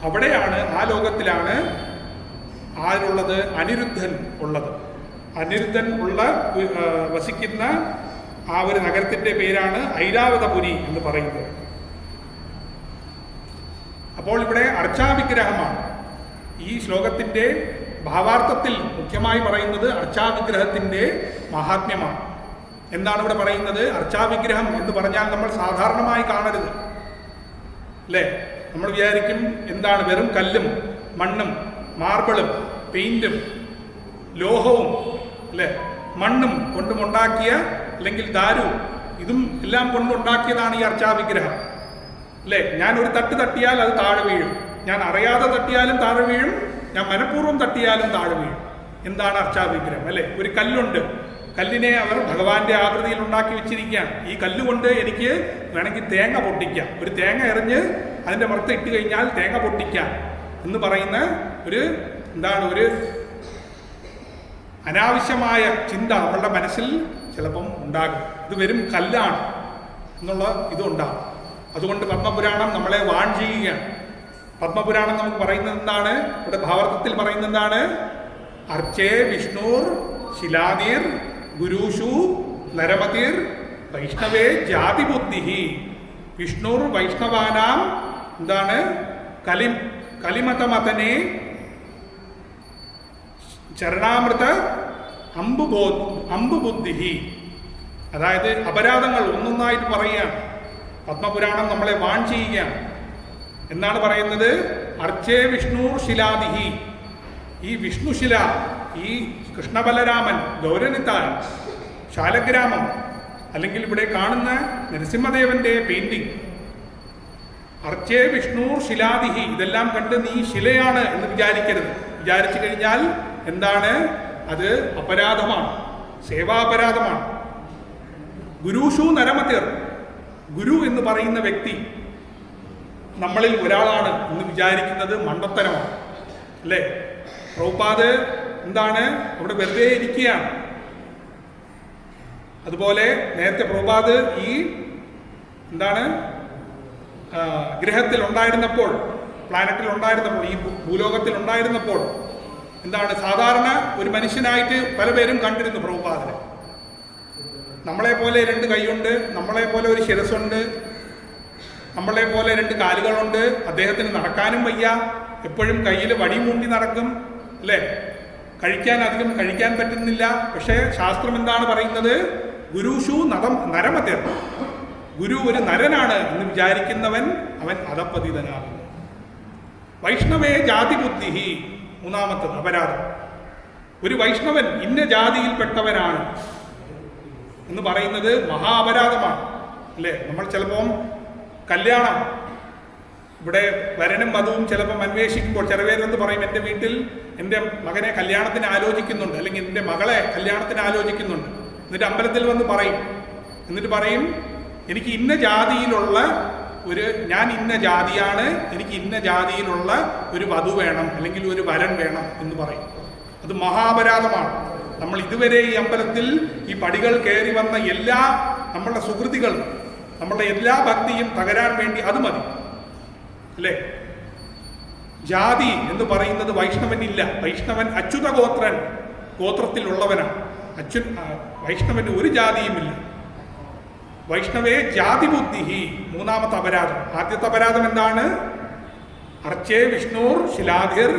അവിടെയാണ്, ആ ലോകത്തിലാണ് ആരുള്ളത്? അനിരുദ്ധൻ ഉള്ളത്. അനിരുദ്ധൻ വസിക്കുന്ന ആ ഒരു നഗരത്തിൻ്റെ പേരാണ് ഐരാവതപുരി എന്ന് പറയുന്നത്. അപ്പോൾ ഇവിടെ അർച്ചാവിഗ്രഹമാണ്. ഈ ശ്ലോകത്തിൻ്റെ ഭാവാർത്ഥത്തിൽ മുഖ്യമായി പറയുന്നത് അർച്ചാവിഗ്രഹത്തിൻ്റെ മഹാത്മ്യമാണ്. എന്താണ് ഇവിടെ പറയുന്നത്? അർച്ചാവിഗ്രഹം എന്ന് പറഞ്ഞാൽ നമ്മൾ സാധാരണമായി കാണരുത്, അല്ലേ? നമ്മൾ വിചാരിക്കും എന്താണ്? വെറും കല്ലും മണ്ണും മാർബിളും പെയിന്റും ലോഹവും, അല്ലേ? മണ്ണും കൊണ്ടുമുണ്ടാക്കിയ, അല്ലെങ്കിൽ ദാരു, ഇതും എല്ലാം കൊണ്ടുണ്ടാക്കിയതാണ് ഈ അർച്ചാവിഗ്രഹം, അല്ലേ? ഞാൻ ഒരു തട്ട് തട്ടിയാൽ അത് താഴെ വീഴും, ഞാൻ അറിയാതെ തട്ടിയാലും താഴെ വീഴും, ഞാൻ മനഃപൂർവ്വം തട്ടിയാലും താഴെ വീഴും. എന്താണ് അർച്ചാവിഗ്രഹം അല്ലേ? ഒരു കല്ലുണ്ട്, കല്ലിനെ അവർ ഭഗവാന്റെ ആകൃതിയിൽ ഉണ്ടാക്കി വെച്ചിരിക്കുകയാണ്. ഈ കല്ലുകൊണ്ട് എനിക്ക് വേണമെങ്കിൽ തേങ്ങ പൊട്ടിക്കാം, ഒരു തേങ്ങ എറിഞ്ഞ് അതിൻ്റെ പുറത്ത് ഇട്ട് കഴിഞ്ഞാൽ തേങ്ങ പൊട്ടിക്കാം എന്ന് പറയുന്ന ഒരു ഒരു അനാവശ്യമായ ചിന്ത നമ്മളുടെ മനസ്സിൽ ചിലപ്പം ഉണ്ടാകും. ഇത് വെറും കല്ലാണ് എന്നുള്ള ഇതുണ്ടാകും. അതുകൊണ്ട് പത്മപുരാണം നമ്മളെ വാൺ ചെയ്യുകയാണ്. പത്മപുരാണം നമുക്ക് പറയുന്നത് എന്താണ്? ഇവിടെ ഭാവാർത്ഥത്തിൽ പറയുന്നത് എന്താണ്? അർച്ചേ വിഷ്ണുർ ശിലാദീർ ഗുരുഷു നരമതിർ വൈഷ്ണവേ ജാതിബുദ്ധി. വിഷ്ണുർ വൈഷ്ണവാനാം കലിമതമതനെ ചരണാമൃത അമ്പുബുദ്ധി. അതായത് അപരാധങ്ങൾ ഒന്നൊന്നായിട്ട് പറയുകയാണ്. പത്മപുരാണം നമ്മളെ വാൺ ചെയ്യുകയാണ്. എന്നാണ് പറയുന്നത്? അർച്ചേ വിഷ്ണു ശിലാദിഹി. ഈ വിഷ്ണുശില, ഈ കൃഷ്ണബലരാമൻ, ഗൗരനിതാൻ, ശാലഗ്രാമം, അല്ലെങ്കിൽ ഇവിടെ കാണുന്ന നരസിംഹദേവന്റെ പെയിന്റിംഗ്, അർച്ചേ വിഷ്ണു ശിലാദിഹി, ഇതെല്ലാം കണ്ട് നീ ശിലയാണ് എന്ന് വിചാരിക്കരുത്. വിചാരിച്ചു കഴിഞ്ഞാൽ അത് അപരാധമാണ്, സേവാപരാധമാണ്. ഗുരുഷു നരമതിർ, ഗുരു എന്ന് പറയുന്ന വ്യക്തി നമ്മളിൽ ഒരാളാണ് എന്ന് വിചാരിക്കുന്നത് മണ്ടത്തരമാണ് അല്ലേ? പ്രഭുപാദ് അവിടെ വെറുതെ ഇരിക്കുകയാണ്. അതുപോലെ നേരത്തെ പ്രഭുപാദ് ഈ ഗ്രഹത്തിൽ ഉണ്ടായിരുന്നപ്പോൾ, പ്ലാനറ്റിൽ ഉണ്ടായിരുന്നപ്പോൾ, ഈ ഭൂലോകത്തിൽ ഉണ്ടായിരുന്നപ്പോൾ സാധാരണ ഒരു മനുഷ്യനായിട്ട് പല പേരും കണ്ടിരുന്നു പ്രഭുപാദിനെ. നമ്മളെപ്പോലെ 2 കൈയുണ്ട്, നമ്മളെപ്പോലെ ഒരു ശിരസ്സുണ്ട്, നമ്മളെപ്പോലെ 2 കാലുകളുണ്ട്. അദ്ദേഹത്തിന് നടക്കാനും വയ്യ, എപ്പോഴും കയ്യിൽ വടി മൂണ്ടി നടക്കും അല്ലേ? അധികം കഴിക്കാൻ പറ്റുന്നില്ല. പക്ഷേ ശാസ്ത്രം എന്താണ് പറയുന്നത്? ഗുരുഷു നരമതിർ, ഗുരു ഒരു നരനാണ് എന്ന് വിചാരിക്കുന്നവൻ അവൻ അധപ്പതിതനാകുന്നു. വൈഷ്ണവേ ജാതിബുദ്ധി, മൂന്നാമത്തത് അപരാധം. ഒരു വൈഷ്ണവൻ ഇന്ന ജാതിയിൽപ്പെട്ടവനാണ് എന്ന് പറയുന്നത് മഹാ അപരാധമാണ് അല്ലേ? നമ്മൾ ചിലപ്പം കല്യാണം, ഇവിടെ വരനും വധുവും ചിലപ്പം അന്വേഷിക്കുമ്പോൾ ചില പേരെന്ന് പറയും, എൻ്റെ വീട്ടിൽ എൻ്റെ മകനെ കല്യാണത്തിന് ആലോചിക്കുന്നുണ്ട്, അല്ലെങ്കിൽ എൻ്റെ മകളെ കല്യാണത്തിന് ആലോചിക്കുന്നുണ്ട്. എന്നിട്ട് അമ്പലത്തിൽ വന്ന് പറയും, എന്നിട്ട് പറയും എനിക്ക് ഇന്ന ജാതിയിലുള്ള ഞാൻ ഇന്ന ജാതിയാണ്, എനിക്ക് ഇന്ന ജാതിയിലുള്ള ഒരു വധു വേണം, അല്ലെങ്കിൽ ഒരു വരൻ വേണം എന്ന് പറയും. അത് മഹാപരാധമാണ്. നമ്മൾ ഇതുവരെ ഈ അമ്പലത്തിൽ ഈ പടികൾ കയറി വന്ന എല്ലാ നമ്മളുടെ സുഹൃത്തികളും, നമ്മളുടെ എല്ലാ ഭക്തിയും തകരാൻ വേണ്ടി അത് മതി അല്ലേ? ജാതി എന്ന് പറയുന്നത് വൈഷ്ണവനില്ല. വൈഷ്ണവൻ അച്യുത ഗോത്രത്തിലുള്ളവനാണ്. വൈഷ്ണവന് ഒരു ജാതിയുമില്ല. വൈഷ്ണവേ ജാതിബുദ്ധി, മൂന്നാമത്തെ അപരാധം. ആദ്യത്തെ അപരാധം എന്താണ്? അർച്ചേ വിഷ്ണുർ ശിലാധിർ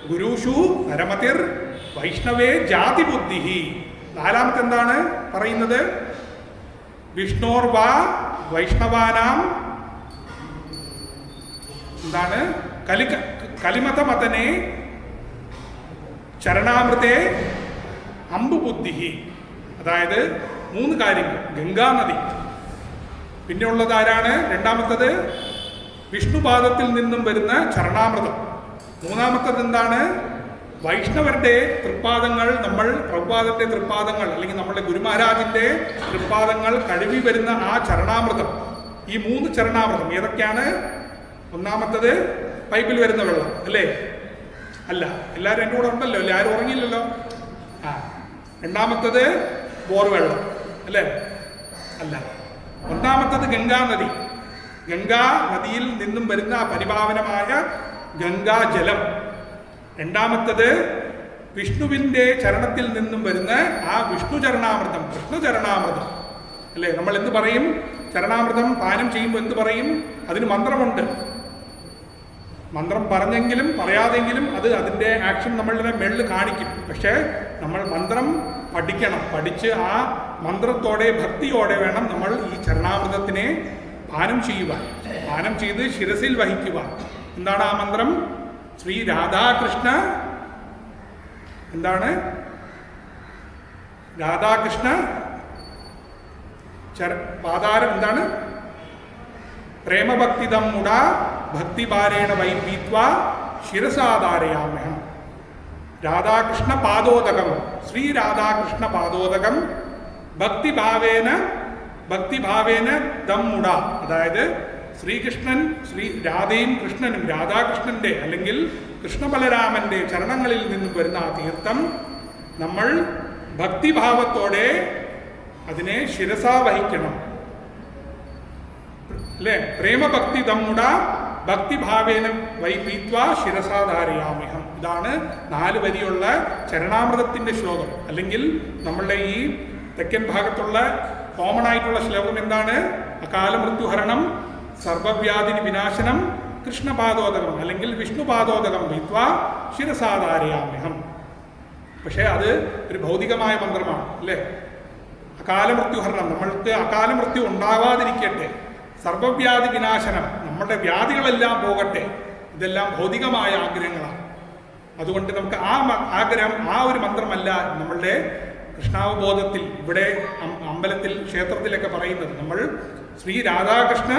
ഗുരുഷു നരമതിർ വൈഷ്ണവേ ജാതിബുദ്ധി. നാലാമത്തെ എന്താണ് പറയുന്നത്? വിഷ്ണോർ വാ വൈഷ്ണവാനാം കലിമതമതനെ ചരണാമൃതേ അമ്പുബുദ്ധി. അതായത് 3 കാര്യങ്ങൾ. ഗംഗാനദി, പിന്നെ ഉള്ളത് ആരാണ്? രണ്ടാമത്തത് വിഷ്ണുപാദത്തിൽ നിന്നും വരുന്ന ചരണാമൃതം. മൂന്നാമത്തത് എന്താണ്? വൈഷ്ണവരുടെ തൃപ്പാദങ്ങൾ, പ്രഭുപാദന്റെ തൃപ്പാദങ്ങൾ, അല്ലെങ്കിൽ നമ്മുടെ ഗുരുമഹാരാജിന്റെ തൃപ്പാദങ്ങൾ കഴുകി വരുന്ന ആ ചരണാമൃതം. ഈ 3 ചരണാമൃതം ഏതൊക്കെയാണ്? ഒന്നാമത്തത് പൈപ്പിൽ വരുന്ന വെള്ളം അല്ലേ? അല്ല, എല്ലാവരും എൻ്റെ കൂടെ ഉണ്ടല്ലോ അല്ലേ? ആരും ഉറങ്ങിയില്ലല്ലോ. രണ്ടാമത്തത് ബോർവെള്ളം അല്ലേ? അല്ല. ഒന്നാമത്തത് ഗംഗാനദി. ഗംഗാനദിയിൽ നിന്നും വരുന്ന പരിപാവനമായ ഗംഗാജലം. രണ്ടാമത്തത് വിഷ്ണുവിൻ്റെ ചരണത്തിൽ നിന്നും വരുന്ന ആ വിഷ്ണു ചരണാമൃതം, കൃഷ്ണ ചരണാമൃതം അല്ലേ? നമ്മൾ എന്ത് പറയും? ചരണാമൃതം പാനം ചെയ്യുമ്പോൾ എന്ത് പറയും? അതിന് മന്ത്രമുണ്ട്. മന്ത്രം പറഞ്ഞെങ്കിലും പറയാതെങ്കിലും അതിൻ്റെ ആക്ഷൻ നമ്മളുടെ മേളിൽ കാണിക്കും. പക്ഷേ നമ്മൾ മന്ത്രം പഠിക്കണം. പഠിച്ച് ആ മന്ത്രത്തോടെ ഭക്തിയോടെ വേണം നമ്മൾ ഈ ചരണാമൃതത്തിനെ പാനം ചെയ്യുവാൻ. പാനം ചെയ്ത് ശിരസിൽ വഹിക്കുക. എന്താണ് ആ മന്ത്രം? ശ്രീ രാധാകൃഷ്ണ രാധാകൃഷ്ണ പാതാരം പ്രേമഭക്തിദം മുടാ ഭക്തിഭാരേണ വൈ പീത്വാ ശിരസാധാരയാമ്യഹം. രാധാകൃഷ്ണ പാദോദകം, ശ്രീ രാധാകൃഷ്ണ പാദോദകം ഭക്തിഭാവേന ദമ്മുട. അതായത് ശ്രീകൃഷ്ണൻ, രാധയും കൃഷ്ണനും, രാധാകൃഷ്ണന്റെ അല്ലെങ്കിൽ കൃഷ്ണബലരാമന്റെ ചരണങ്ങളിൽ നിന്നും വരുന്ന ആ തീർത്ഥം നമ്മൾ ഭക്തിഭാവത്തോടെ അതിനെ ശിരസാ വഹിക്കണം. അല്ലേ? പ്രേമഭക്തി ദമ്മുട ഭക്തിഭാവേന വൈപീത്വ ശിരസാധാരയാമ്യഹം. ഇതാണ് 4 വരിയുള്ള ചരണാമൃതത്തിന്റെ ശ്ലോകം. അല്ലെങ്കിൽ നമ്മളുടെ ഈ തെക്കൻ ഭാഗത്തുള്ള കോമൺ ആയിട്ടുള്ള ശ്ലോകം എന്താണ്? അകാല മൃത്യുഹരണം, സർവവ്യാധി വിനാശനം, കൃഷ്ണപാദോദകം അല്ലെങ്കിൽ വിഷ്ണുപാദോദകം വൈത്വ ശിരസാധാരയാമ്യഹം. പക്ഷേ അത് ഒരു ഭൗതികമായ മന്ത്രമാണ്, അല്ലേ? അകാല മൃത്യുഹരണം, നമ്മൾക്ക് അകാല മൃത്യു ഉണ്ടാവാതിരിക്കട്ടെ. സർവവ്യാധി വിനാശനം, നമ്മുടെ വ്യാധികളെല്ലാം പോകട്ടെ. ഇതെല്ലാം ഭൗതികമായ ആഗ്രഹങ്ങളാണ്. അതുകൊണ്ട് നമുക്ക് ആ ആഗ്രഹം, ആ ഒരു മന്ത്രമല്ല നമ്മളുടെ കൃഷ്ണാവബോധത്തിൽ, ഇവിടെ അമ്പലത്തിൽ ക്ഷേത്രത്തിലൊക്കെ പറയുന്നത്. നമ്മൾ ശ്രീ രാധാകൃഷ്ണ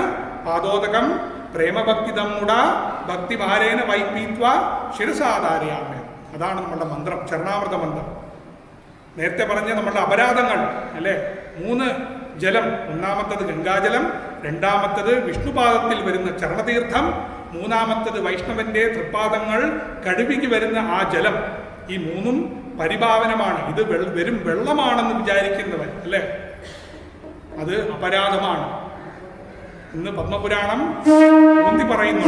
പാദോദകം പ്രേമഭക്തി ദമ്മുട ഭക്തിഭാരേന വൈപീത്വ ശിരസാധാരയാമ്യം. അതാണ് നമ്മളുടെ മന്ത്രം, ചരണാമൃത മന്ത്രം. നേരത്തെ പറഞ്ഞ നമ്മളുടെ അപരാധങ്ങൾ, അല്ലേ? 3 ജലം, ഒന്നാമത്തത് ഗംഗാജലം, രണ്ടാമത്തത് വിഷ്ണുപാദത്തിൽ വരുന്ന ചരണതീർത്ഥം, മൂന്നാമത്തത് വൈഷ്ണവന്റെ തൃപ്പാദങ്ങൾ കഴുകിക്ക് വരുന്ന ആ ജലം. ഈ 3ഉം പരിപാവനമാണ്. ഇത് വെറും വെള്ളമാണെന്ന് വിചാരിക്കുന്നവൻ, അല്ലേ, അത് അപരാധമാണ് എന്ന് പത്മപുരാണം ഊന്നി പറയുന്നു.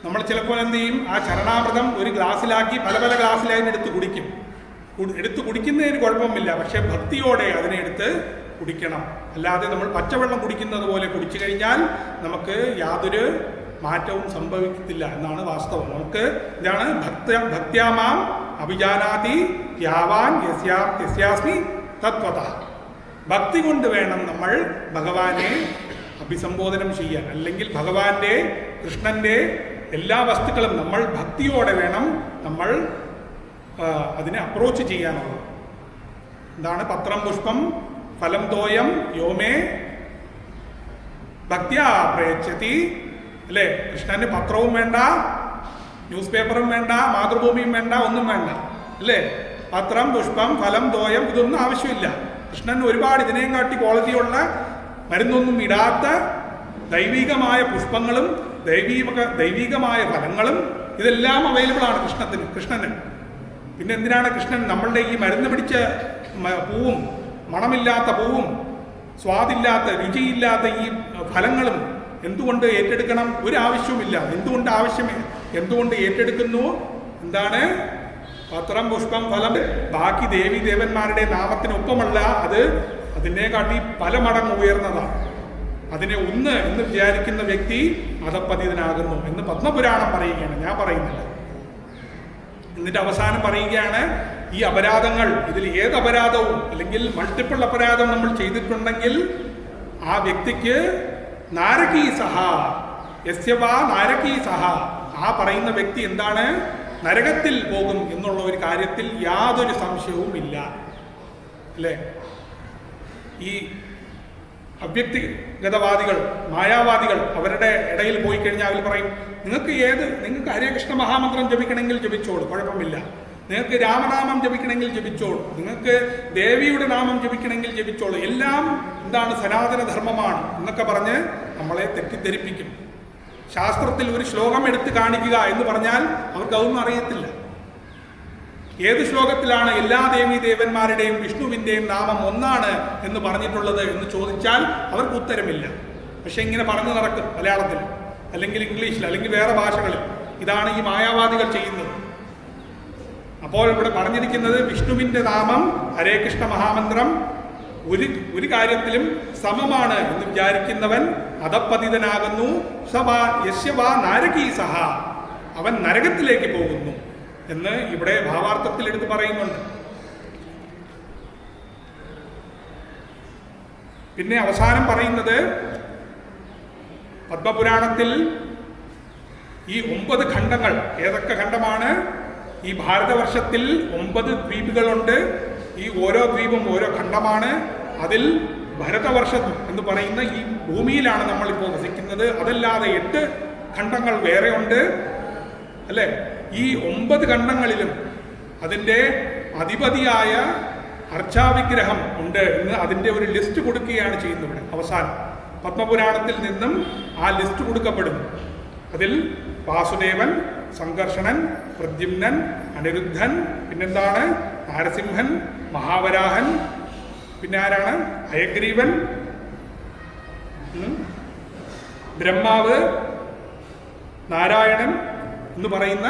നമ്മൾ ചിലപ്പോൾ എന്ത് ചെയ്യും? ആ ചരണാമൃതം ഒരു ഗ്ലാസ്സിലാക്കി പല ഗ്ലാസ്സിലായി എടുത്ത് കുടിക്കും. എടുത്ത് കുടിക്കുന്നതിന് കുഴപ്പമില്ല, പക്ഷെ ഭക്തിയോടെ അതിനെ എടുത്ത് കുടിക്കണം. അല്ലാതെ നമ്മൾ പച്ചവെള്ളം കുടിക്കുന്നത് പോലെ കുടിച്ചു കഴിഞ്ഞാൽ നമുക്ക് യാതൊരു മാറ്റവും സംഭവിക്കത്തില്ല എന്നാണ് വാസ്തവം. നമുക്ക് ഇതാണ് ഭക്ത്യാമാം അഭിജാനാതി യാവാൻ യസ്യാസ്മി തത്വത. ഭക്തി കൊണ്ട് വേണം നമ്മൾ ഭഗവാനെ അഭിസംബോധനം ചെയ്യാൻ. അല്ലെങ്കിൽ ഭഗവാന്റെ, കൃഷ്ണന്റെ എല്ലാ വസ്തുക്കളും നമ്മൾ ഭക്തിയോടെ വേണം നമ്മൾ അതിനെ അപ്രോച്ച് ചെയ്യാനുള്ളത്. എന്താണ്? പത്രം പുഷ്പം ഫലം തോയം യോമേ ഭക്തിയാ പ്രയച്ഛതി. അല്ലേ? കൃഷ്ണന് പത്രവും വേണ്ട, ന്യൂസ് പേപ്പറും വേണ്ട, മാതൃഭൂമിയും വേണ്ട, ഒന്നും വേണ്ട. അല്ലേ? പത്രം പുഷ്പം ഫലം തോയം ഇതൊന്നും ആവശ്യമില്ല. കൃഷ്ണൻ ഒരുപാട് ഇതിനെയും കാട്ടി ക്വാളിറ്റിയുള്ള മരുന്നൊന്നും ഇടാത്ത ദൈവികമായ പുഷ്പങ്ങളും ദൈവികമായ ഫലങ്ങളും ഇതെല്ലാം അവൈലബിൾ ആണ് കൃഷ്ണന്. പിന്നെ എന്തിനാണ് കൃഷ്ണൻ നമ്മളുടെ ഈ മരുന്ന് പിടിച്ച പൂവും മണമില്ലാത്ത പൂവും സ്വാദില്ലാത്ത രുചിയില്ലാത്ത ഈ ഫലങ്ങളും എന്തുകൊണ്ട് ഏറ്റെടുക്കണം? ഒരു ആവശ്യവുമില്ല. എന്തുകൊണ്ട് ഏറ്റെടുക്കുന്നു? എന്താണ്? പത്രം പുഷ്പം ഫലം ബാക്കി ദേവന്മാരുടെ നാമത്തിനൊപ്പമല്ല, അത് അതിനെ കാട്ടി പല മടങ്ങ് ഉയർന്നതാണ്. അതിനെ ഒന്ന് എന്ന് വിചാരിക്കുന്ന വ്യക്തി അധപ്പതിതനാകുന്നു എന്ന് പത്മപുരാണം പറയുകയാണ്, ഞാൻ പറയുന്നില്ല. എന്നിട്ട് അവസാനം പറയുകയാണ്, ഈ അപരാധങ്ങൾ, ഇതിൽ ഏത് അപരാധവും അല്ലെങ്കിൽ മൾട്ടിപ്പിൾ അപരാധം നമ്മൾ ചെയ്തിട്ടുണ്ടെങ്കിൽ ആ വ്യക്തിക്ക് നാരകീ സഹ യസ്യവാ നാരകീ സഹ, ആ പറയുന്ന വ്യക്തി എന്താണ്? നരകത്തിൽ പോകും എന്നുള്ള ഒരു കാര്യത്തിൽ യാതൊരു സംശയവും ഇല്ല. അല്ലേ? ഈ അവ്യക്തിഗതവാദികൾ, മായാവാദികൾ അവരുടെ ഇടയിൽ പോയി കഴിഞ്ഞാൽ അവർ പറയും, നിങ്ങൾക്ക് ഹരേ കൃഷ്ണ മഹാമന്ത്രം ജപിക്കണമെങ്കിൽ ജപിച്ചോളൂ, കുഴപ്പമില്ല. നിങ്ങൾക്ക് രാമനാമം ജപിക്കണമെങ്കിൽ ജപിച്ചോളൂ, നിങ്ങൾക്ക് ദേവിയുടെ നാമം ജപിക്കണമെങ്കിൽ ജപിച്ചോളൂ, എല്ലാം എന്താണ്? സനാതന ധർമ്മമാണ് എന്നൊക്കെ പറഞ്ഞ് നമ്മളെ തെറ്റിദ്ധരിപ്പിക്കും. ശാസ്ത്രത്തിൽ ഒരു ശ്ലോകം എടുത്ത് കാണിക്കുക എന്ന് പറഞ്ഞാൽ അവർക്ക് അതൊന്നും അറിയത്തില്ല. ഏത് ശ്ലോകത്തിലാണ് എല്ലാ ദേവന്മാരുടെയും വിഷ്ണുവിൻ്റെയും നാമം ഒന്നാണ് എന്ന് പറഞ്ഞിട്ടുള്ളത് എന്ന് ചോദിച്ചാൽ അവർക്ക് ഉത്തരമില്ല. പക്ഷെ ഇങ്ങനെ പറഞ്ഞു നടക്കും മലയാളത്തിൽ, അല്ലെങ്കിൽ ഇംഗ്ലീഷിൽ, അല്ലെങ്കിൽ വേറെ ഭാഷകളിൽ. ഇതാണ് ഈ മായാവാദികൾ ചെയ്യുന്നത്. അപ്പോൾ ഇവിടെ പറഞ്ഞിരിക്കുന്നത് വിഷ്ണുവിൻ്റെ നാമം, ഹരേ കൃഷ്ണ മഹാമന്ത്രം ഒരു കാര്യത്തിലും സമമാണ് എന്ന് വിചാരിക്കുന്നവൻ അധപ്പതിതനാകുന്നു. യസ്യവാ നാരകീ സഹ, അവൻ നരകത്തിലേക്ക് പോകുന്നു എന്ന് ഇവിടെ ഭാവാർത്ഥത്തിൽ എടുത്ത് പറയുന്നുണ്ട്. പിന്നെ അവസാനം പറയുന്നത്, പത്മപുരാണത്തിൽ ഈ 9 ഖണ്ഡങ്ങൾ, ഏതൊക്കെ ഖണ്ഡമാണ്? ഈ ഭാരതവർഷത്തിൽ 9 ദ്വീപുകളുണ്ട്. ഈ ഓരോ ദ്വീപും ഓരോ ഖണ്ഡമാണ്. അതിൽ ഭരതവർഷം എന്ന് പറയുന്ന ഈ ഭൂമിയിലാണ് നമ്മളിപ്പോൾ വസിക്കുന്നത്. അതല്ലാതെ 8 ഖണ്ഡങ്ങൾ വേറെ ഉണ്ട്. അല്ലേ? ഈ 9 ഖണ്ഡങ്ങളിലും അതിൻ്റെ അധിപതിയായ അർച്ചാവിഗ്രഹം ഉണ്ട് എന്ന് അതിൻ്റെ ഒരു ലിസ്റ്റ് കൊടുക്കുകയാണ് ചെയ്യുന്നത്. ഇവിടെ അവസാനം പത്മപുരാണത്തിൽ നിന്നും ആ ലിസ്റ്റ് കൊടുക്കപ്പെടുന്നു. അതിൽ വാസുദേവൻ, സംഘർഷണൻ, പ്രദ്യുമ്നൻ, അനിരുദ്ധൻ, പിന്നെന്താണ് നാരസിംഹൻ, മഹാവരാഹൻ, പിന്നെ ആരാണ് ഹയഗ്രീവൻ, ബ്രഹ്മാവ്, നാരായണൻ എന്ന് പറയുന്ന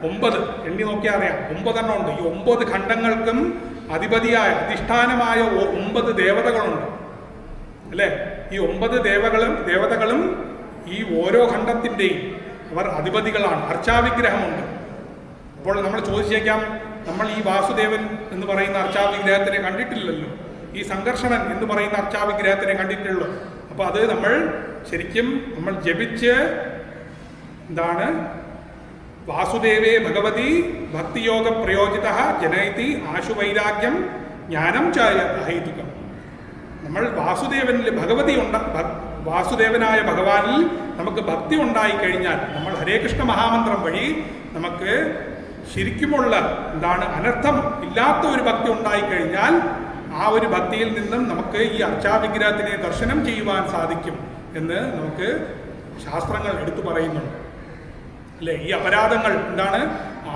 9 എണ്ണി നോക്കിയാൽ അറിയാം. 9 എണ്ണം ഉണ്ട്. ഈ 9 ഖണ്ഡങ്ങൾക്കും അധിപതിയായ അധിഷ്ഠാനമായ 9 ദേവതകളുണ്ട് അല്ലേ? ഈ 9 ദേവതകളും ഈ ഓരോ ഖണ്ഡത്തിൻ്റെയും അവർ അധിപതികളാണ്. അർച്ചാവിഗ്രഹമുണ്ട്. അപ്പോൾ നമ്മൾ ചോദിച്ചേക്കാം, നമ്മൾ ഈ വാസുദേവൻ എന്ന് പറയുന്ന അർച്ചാവിഗ്രഹത്തിനെ കണ്ടിട്ടില്ലല്ലോ, ഈ സംഘർഷണൻ എന്ന് പറയുന്ന അർച്ചാവിഗ്രഹത്തിനെ കണ്ടിട്ടുള്ളൂ. അപ്പോൾ അത് നമ്മൾ ശരിക്കും നമ്മൾ ജപിച്ച് എന്താണ് വാസുദേവേ ഭഗവതി ഭക്തിയോഗ പ്രയോജിത ജനയതി ആശുവൈരാഗ്യം ജ്ഞാനം ചായ അഹൈതുകം. നമ്മൾ വാസുദേവനിൽ വാസുദേവനായ ഭഗവാനിൽ നമുക്ക് ഭക്തി ഉണ്ടായിക്കഴിഞ്ഞാൽ, നമ്മൾ ഹരേ കൃഷ്ണ മഹാമന്ത്രം വഴി നമുക്ക് ശരിക്കുമുള്ള എന്താണ് അനർത്ഥം ഇല്ലാത്ത ഒരു ഭക്തി ഉണ്ടായിക്കഴിഞ്ഞാൽ ആ ഒരു ഭക്തിയിൽ നിന്നും നമുക്ക് ഈ അർച്ചാവിഗ്രഹത്തിനെ ദർശനം ചെയ്യുവാൻ സാധിക്കും എന്ന് നമുക്ക് ശാസ്ത്രങ്ങൾ എടുത്തു പറയുന്നുണ്ട് അല്ലേ? ഈ അപരാധങ്ങൾ എന്താണ്?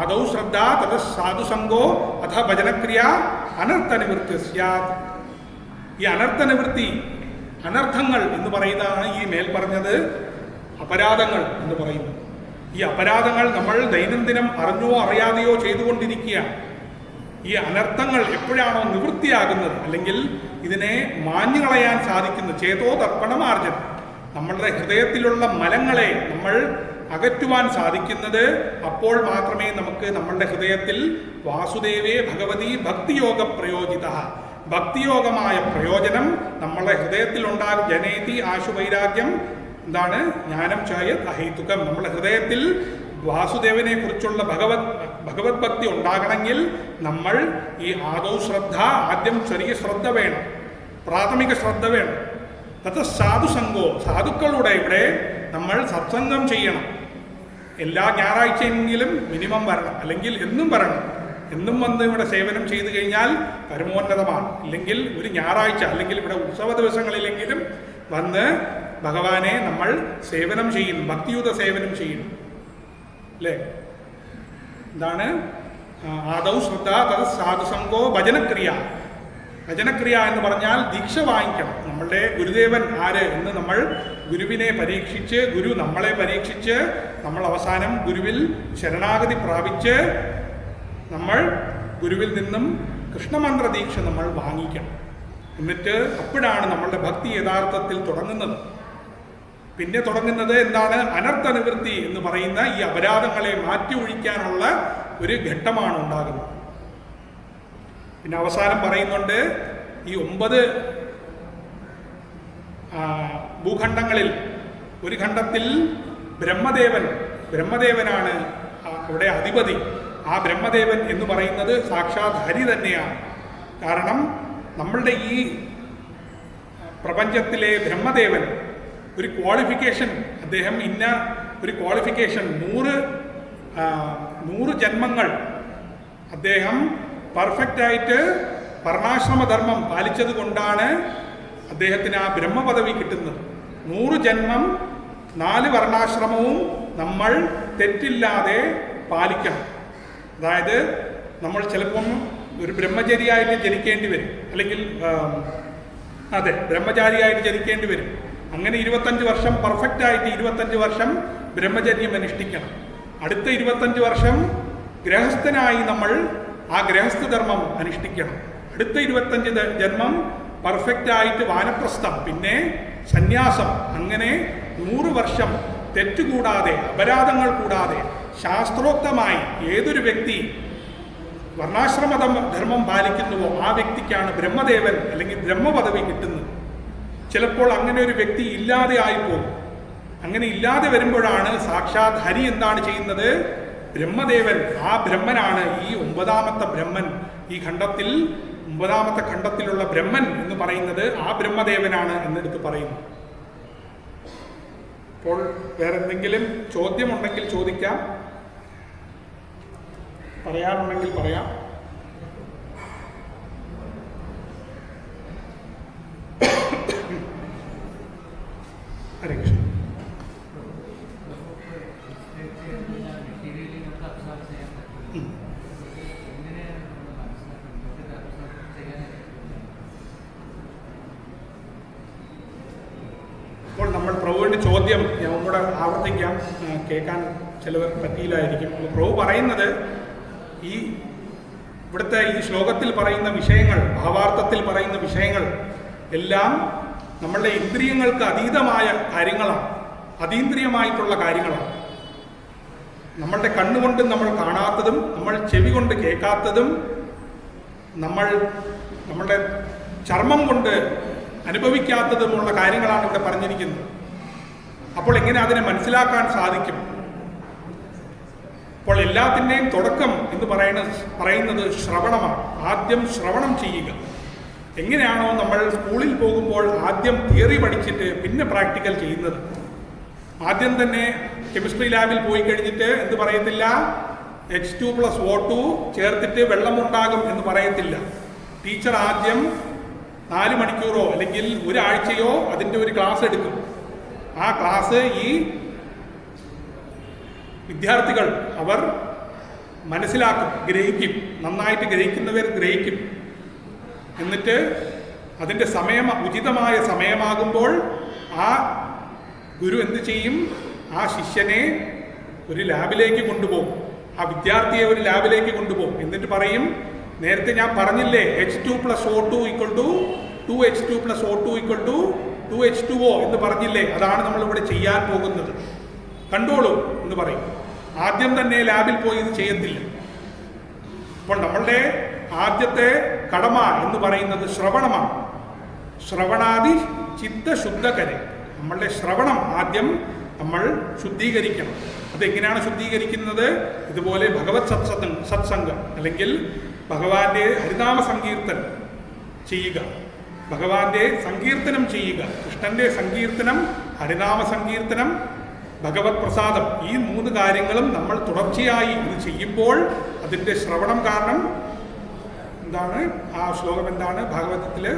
ആദൗ ശ്രദ്ധ തഥ സാധുസംഗോ അഥ ഭജനക്രിയ അനർത്ഥ നിവൃത്തി സ്യാത്. ഈ അനർത്ഥ നിവൃത്തി, അനർത്ഥങ്ങൾ എന്ന് പറയുന്നതാണ് ഈ മേൽ പറഞ്ഞത് അപരാധങ്ങൾ എന്ന് പറയുന്നത്. ഈ അപരാധങ്ങൾ നമ്മൾ ദൈനംദിനം അറിഞ്ഞോ അറിയാതെയോ ചെയ്തുകൊണ്ടിരിക്കുകയാണ്. ഈ അനർത്ഥങ്ങൾ എപ്പോഴാണോ നിവൃത്തിയാകുന്നത്, അല്ലെങ്കിൽ ഇതിനെ മാഞ്ഞുകളയാൻ സാധിക്കുന്നത്, ചേതോ തർപ്പണമാർജനം, നമ്മളുടെ ഹൃദയത്തിലുള്ള മലങ്ങളെ നമ്മൾ അകറ്റുവാൻ സാധിക്കുന്നത്, അപ്പോൾ മാത്രമേ നമുക്ക് നമ്മളുടെ ഹൃദയത്തിൽ വാസുദേവേ ഭഗവതി ഭക്തിയോഗ പ്രയോജിത, ഭക്തിയോഗമായ പ്രയോജനം നമ്മളുടെ ഹൃദയത്തിൽ ഉണ്ടാകും. ജനേതി ആശുവൈരാഗ്യം എന്താണ്? ജ്ഞാനം ചായത് അഹൈതുകം. നമ്മുടെ ഹൃദയത്തിൽ വാസുദേവനെ കുറിച്ചുള്ള ഭഗവത് ഭക്തി ഉണ്ടാകണമെങ്കിൽ നമ്മൾ ഈ ആദൗ ശ്രദ്ധ, ആദ്യം ചെറിയ ശ്രദ്ധ വേണം, പ്രാഥമിക ശ്രദ്ധ വേണം. അത് സാധുസംഗോ, സാധുക്കളുടെ ഇവിടെ നമ്മൾ സത്സംഗം ചെയ്യണം. എല്ലാ ഞായറാഴ്ചയെങ്കിലും മിനിമം വരണം, അല്ലെങ്കിൽ എന്നും വരണം. എന്നും വന്ന് ഇവിടെ സേവനം ചെയ്തു കഴിഞ്ഞാൽ പരമോന്നതമാണ്. ഇല്ലെങ്കിൽ ഒരു ഞായറാഴ്ച അല്ലെങ്കിൽ ഇവിടെ ഉത്സവ ദിവസങ്ങളിലെങ്കിലും വന്ന് ഭഗവാനെ നമ്മൾ സേവനം ചെയ്യണം, ഭക്തിയുത സേവനം ചെയ്യണം അല്ലേ? എന്താണ് ആദൗ ശ്രദ്ധ തത് സാധുസംഗോ ഭജനക്രിയ. ഭജനക്രിയ എന്ന് പറഞ്ഞാൽ ദീക്ഷ വാങ്ങിക്കണം. നമ്മളുടെ ഗുരുദേവൻ ആര് എന്ന് നമ്മൾ ഗുരുവിനെ പരീക്ഷിച്ച്, ഗുരു നമ്മളെ പരീക്ഷിച്ച്, നമ്മൾ അവസാനം ഗുരുവിൽ ശരണാഗതി പ്രാപിച്ച് നമ്മൾ ഗുരുവിൽ നിന്നും കൃഷ്ണമന്ത്ര ദീക്ഷ നമ്മൾ വാങ്ങിക്കണം. എന്നിട്ട് അപ്പോഴാണ് നമ്മളുടെ ഭക്തി യഥാർത്ഥത്തിൽ തുടങ്ങുന്നത്. പിന്നെ തുടങ്ങുന്നത് എന്താണ്? അനർത്ഥ നിവൃത്തി എന്ന് പറയുന്ന ഈ അപരാധങ്ങളെ മാറ്റി ഒഴിക്കാനുള്ള ഒരു ഘട്ടമാണ് ഉണ്ടാകുന്നത്. പിന്നെ അവസാനം പറയുന്നുണ്ട്, ഈ 9 ഭൂഖണ്ഡങ്ങളിൽ ഒരു ഖണ്ഡത്തിൽ ബ്രഹ്മദേവനാണ് ഇവിടെ അധിപതി. ആ ബ്രഹ്മദേവൻ എന്ന് പറയുന്നത് സാക്ഷാത് ഹരി തന്നെയാണ്. കാരണം നമ്മളുടെ ഈ പ്രപഞ്ചത്തിലെ ബ്രഹ്മദേവൻ ഒരു ക്വാളിഫിക്കേഷൻ, അദ്ദേഹം ഇന്ന ഒരു ക്വാളിഫിക്കേഷൻ 100 ജന്മങ്ങൾ അദ്ദേഹം പെർഫെക്റ്റായിട്ട് വർണ്ണാശ്രമധർമ്മം പാലിച്ചത് കൊണ്ടാണ് അദ്ദേഹത്തിന് ആ ബ്രഹ്മപദവി കിട്ടുന്നത്. 100 ജന്മം 4 വർണ്ണാശ്രമവും നമ്മൾ തെറ്റില്ലാതെ പാലിക്കണം. അതായത് നമ്മൾ ചിലപ്പം ഒരു ബ്രഹ്മചാരിയായിട്ട് ജനിക്കേണ്ടി വരും, അല്ലെങ്കിൽ ബ്രഹ്മചാരിയായിട്ട് ജനിക്കേണ്ടി വരും. അങ്ങനെ 25 വർഷം പെർഫെക്റ്റായിട്ട് 25 വർഷം ബ്രഹ്മചര്യം അനുഷ്ഠിക്കണം. അടുത്ത 25 വർഷം ഗൃഹസ്ഥനായി നമ്മൾ ആ ഗൃഹസ്ഥധർമ്മം അനുഷ്ഠിക്കണം. അടുത്ത 25 ജന്മം പെർഫെക്റ്റായിട്ട് വാനപ്രസ്ഥം, പിന്നെ സന്യാസം. അങ്ങനെ 100 വർഷം തെറ്റുകൂടാതെ, അപരാധങ്ങൾ കൂടാതെ ശാസ്ത്രോക്തമായി ഏതൊരു വ്യക്തി വർണ്ണാശ്രമ ധർമ്മം പാലിക്കുന്നുവോ ആ വ്യക്തിക്കാണ് ബ്രഹ്മദേവൻ അല്ലെങ്കിൽ ബ്രഹ്മപദവി കിട്ടുന്നത്. ചിലപ്പോൾ അങ്ങനെ ഒരു വ്യക്തി ഇല്ലാതെ ആയിപ്പോകും. അങ്ങനെ ഇല്ലാതെ വരുമ്പോഴാണ് സാക്ഷാത് ഹരി എന്താണ് ചെയ്യുന്നത്? ബ്രഹ്മദേവൻ, ആ ബ്രഹ്മനാണ് ഈ 9ാമത്തെ ബ്രഹ്മൻ. ഈ ഖണ്ഡത്തിൽ 9ാമത്തെ ഖണ്ഡത്തിലുള്ള ബ്രഹ്മൻ എന്ന് പറയുന്നത് ആ ബ്രഹ്മദേവനാണ് എന്നെടുത്ത് പറയുന്നു. അപ്പോൾ വേറെന്തെങ്കിലും ചോദ്യമുണ്ടെങ്കിൽ ചോദിക്കാം. പറയാനുണ്ടെങ്കിൽ പറയാം. ഹരേ കൃഷ്ണ. അപ്പോൾ നമ്മൾ പ്രഭുവിൻ്റെ ചോദ്യം ഞാൻ ഒന്നുകൂടെ ആവർത്തിക്കാം, കേൾക്കാൻ ചിലവർ പറ്റിയില്ലായിരിക്കും. അപ്പോൾ പ്രഭു പറയുന്നത് ഈ ഇവിടുത്തെ ഈ ശ്ലോകത്തിൽ പറയുന്ന വിഷയങ്ങൾ, ഭാവാർത്ഥത്തിൽ പറയുന്ന വിഷയങ്ങൾ എല്ലാം നമ്മളുടെ ഇന്ദ്രിയങ്ങൾക്ക് അതീതമായ കാര്യങ്ങളാണ്, അതീന്ദ്രിയമായിട്ടുള്ള കാര്യങ്ങളാണ്. നമ്മളുടെ കണ്ണുകൊണ്ട് നമ്മൾ കാണാത്തതും നമ്മൾ ചെവി കൊണ്ട് കേൾക്കാത്തതും നമ്മളുടെ ചർമ്മം കൊണ്ട് അനുഭവിക്കാത്തതുമുള്ള കാര്യങ്ങളാണ് ഇവിടെ പറഞ്ഞിരിക്കുന്നത്. അപ്പോൾ എങ്ങനെ അതിനെ മനസ്സിലാക്കാൻ സാധിക്കും? അപ്പോൾ എല്ലാത്തിൻ്റെയും തുടക്കം എന്ന് പറയുന്നത് ശ്രവണമാണ്. ആദ്യം ശ്രവണം ചെയ്യുക. എങ്ങനെയാണോ നമ്മൾ സ്കൂളിൽ പോകുമ്പോൾ ആദ്യം തിയറി പഠിച്ചിട്ട് പിന്നെ പ്രാക്ടിക്കൽ ചെയ്യുന്നത്, ആദ്യം തന്നെ കെമിസ്ട്രി ലാബിൽ പോയി കഴിഞ്ഞിട്ട് എന്ത് പറയത്തില്ല, H2+O2 ചേർത്തിട്ട് വെള്ളമുണ്ടാകും എന്ന് പറയത്തില്ല. ടീച്ചർ ആദ്യം 4 മണിക്കൂറോ അല്ലെങ്കിൽ ഒരാഴ്ചയോ അതിൻ്റെ ഒരു ക്ലാസ് എടുക്കും. ആ ക്ലാസ് ഈ വിദ്യാർത്ഥികൾ അവർ മനസ്സിലാക്കും, ഗ്രഹിക്കും. നന്നായിട്ട് ഗ്രഹിക്കുന്നവർ ഗ്രഹിക്കും. എന്നിട്ട് അതിൻ്റെ ഉചിതമായ സമയമാകുമ്പോൾ ആ ഗുരു എന്ത് ചെയ്യും? ആ ശിഷ്യനെ ഒരു ലാബിലേക്ക് കൊണ്ടുപോകും, ആ വിദ്യാർത്ഥിയെ ഒരു ലാബിലേക്ക് കൊണ്ടുപോകും. എന്നിട്ട് പറയും, നേരത്തെ ഞാൻ പറഞ്ഞില്ലേ H2+O2 = 2H2+O2 = 2H2O എന്ന് പറഞ്ഞില്ലേ, അതാണ് നമ്മളിവിടെ ചെയ്യാൻ പോകുന്നത്, കണ്ടോളൂ എന്ന് പറയും. ആദ്യം തന്നെ ലാബിൽ പോയി ഇത് ചെയ്യത്തില്ല. അപ്പോൾ നമ്മളുടെ ആദ്യത്തെ കടമ എന്ന് പറയുന്നത് ശ്രവണമാണ്. ശ്രവണാദി ചിത്തശുദ്ധകരെ, നമ്മളുടെ ശ്രവണം ആദ്യം നമ്മൾ ശുദ്ധീകരിക്കണം. അതെങ്ങനെയാണ് ശുദ്ധീകരിക്കുന്നത്? ഇതുപോലെ ഭഗവത് സത്സംഗം അല്ലെങ്കിൽ ഭഗവാന്റെ ഹരിനാമ സങ്കീർത്തനം ചെയ്യുക, ഭഗവാന്റെ സങ്കീർത്തനം ചെയ്യുക. കൃഷ്ണന്റെ സങ്കീർത്തനം, ഹരിനാമ സങ്കീർത്തനം, ഭഗവത് പ്രസാദം, ഈ 3 കാര്യങ്ങളും നമ്മൾ തുടർച്ചയായി ഇത് ചെയ്യുമ്പോൾ അതിൻ്റെ ശ്രവണം കാരണം എന്താണ്? ആ ശ്ലോകം എന്താണ്? ഭാഗവതത്തില്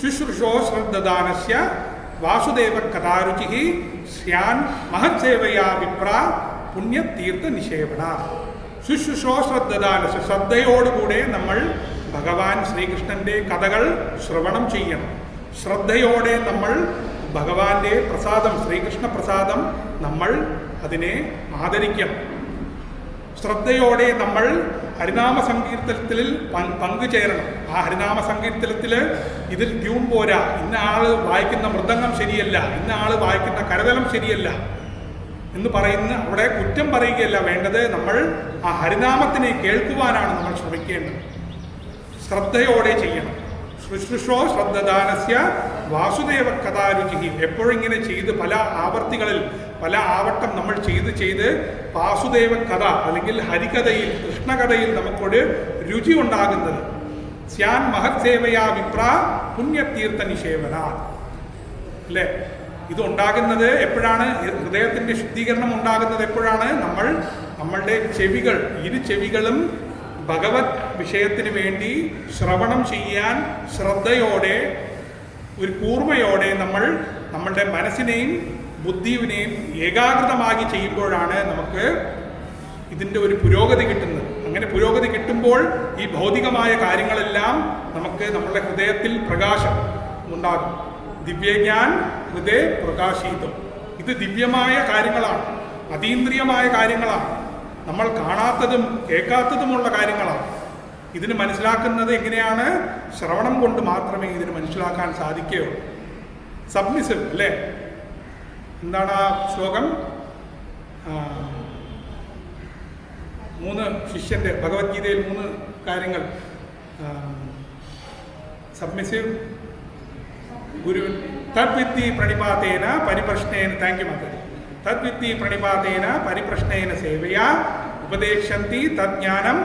ശുശ്രൂഷോ ശ്രദ്ധദാനസ്യ വാസുദേവ കഥാരുചി സ്യാൻ മഹത്സേവയാ വിപ്ര പുണ്യതീർത്ഥ നിഷേവണ. ശുശ്രൂഷോ ശ്രദ്ധദാനസ്യ, ശ്രദ്ധയോടുകൂടെ നമ്മൾ ഭഗവാൻ ശ്രീകൃഷ്ണന്റെ കഥകൾ ശ്രവണം ചെയ്യണം. ശ്രദ്ധയോടെ നമ്മൾ ഭഗവാന്റെ പ്രസാദം, ശ്രീകൃഷ്ണ പ്രസാദം, നമ്മൾ അതിനെ ആദരിക്കണം. ശ്രദ്ധയോടെ നമ്മൾ ഹരിനാമ സങ്കീർത്തനത്തിൽ പങ്കുചേരണം. ആ ഹരിനാമ സങ്കീർത്തനത്തിൽ ഇതിൽ ട്യൂൺ പോരാ, ഇന്ന ആള് വായിക്കുന്ന മൃദംഗം ശരിയല്ല, ഇന്ന ആള് വായിക്കുന്ന കരതലം ശരിയല്ല എന്ന് പറയുന്ന അവിടെ കുറ്റം പറയുകയല്ല വേണ്ടത്. നമ്മൾ ആ ഹരിനാമത്തിനെ കേൾക്കുവാനാണ് നമ്മൾ ശ്രമിക്കേണ്ടത്. ശ്രദ്ധയോടെ ചെയ്യണം. ശുശ്രൂഷോ ശ്രദ്ധദാനസ്യ വാസുദേവ കഥാരുചി. എപ്പോഴും ഇങ്ങനെ ചെയ്ത് പല ആവർത്തികളിൽ പല ആവട്ടം നമ്മൾ ചെയ്ത് വാസുദേവ കഥ അല്ലെങ്കിൽ ഹരികഥയിൽ, കൃഷ്ണകഥയിൽ നമുക്കൊരു രുചി ഉണ്ടാകുന്നത്. സ്യാൻ മഹത്സേവയാ വിപ്ര പുണ്യതീർത്ഥ നിഷേവന. അല്ലേ? ഇതുണ്ടാകുന്നത് എപ്പോഴാണ്? ഹൃദയത്തിൻ്റെ ശുദ്ധീകരണം ഉണ്ടാകുന്നത് എപ്പോഴാണ്? നമ്മളുടെ ചെവികൾ, ഇരു ചെവികളും ഭഗവത് വിഷയത്തിന് വേണ്ടി ശ്രവണം ചെയ്യാൻ ശ്രദ്ധയോടെ, ഒരു കൂർമ്മയോടെ നമ്മളുടെ മനസ്സിനെയും ബുദ്ധിവിനെയും ഏകാഗ്രതമാക്കി ചെയ്യുമ്പോഴാണ് നമുക്ക് ഇതിൻ്റെ ഒരു പുരോഗതി കിട്ടുന്നത്. അങ്ങനെ പുരോഗതി കിട്ടുമ്പോൾ ഈ ഭൗതികമായ കാര്യങ്ങളെല്ലാം നമുക്ക് നമ്മളുടെ ഹൃദയത്തിൽ പ്രകാശം ഉണ്ടാകും. ദിവ്യജ്ഞാൻ ഹൃദയ പ്രകാശിതം. ഇത് ദിവ്യമായ കാര്യങ്ങളാണ്, അതീന്ദ്രിയമായ കാര്യങ്ങളാണ്, നമ്മൾ കാണാത്തതും കേൾക്കാത്തതുമുള്ള കാര്യങ്ങളാണ്. ഇതിന് മനസ്സിലാക്കുന്നത് എങ്ങനെയാണ്? ശ്രവണം കൊണ്ട് മാത്രമേ ഇതിന് മനസ്സിലാക്കാൻ സാധിക്കുകയുള്ളൂ. സബ്മിസിവ് അല്ലേ? എന്താണ് ആ ശ്ലോകം? 3 ശിഷ്യന്റെ ഭഗവത്ഗീതയിൽ 3 കാര്യങ്ങൾ. സബ്മിസിവ്, ഗുരു തദ്വിത്തി പ്രണിപാതേന പരിപ്രശ്നേന, താങ്ക് യു മാതാജി, തദ്വിത്തി പ്രണിപാതേന പരിപ്രശ്നേന സേവയാ ഉപദേശന്തി തജ്ഞാനം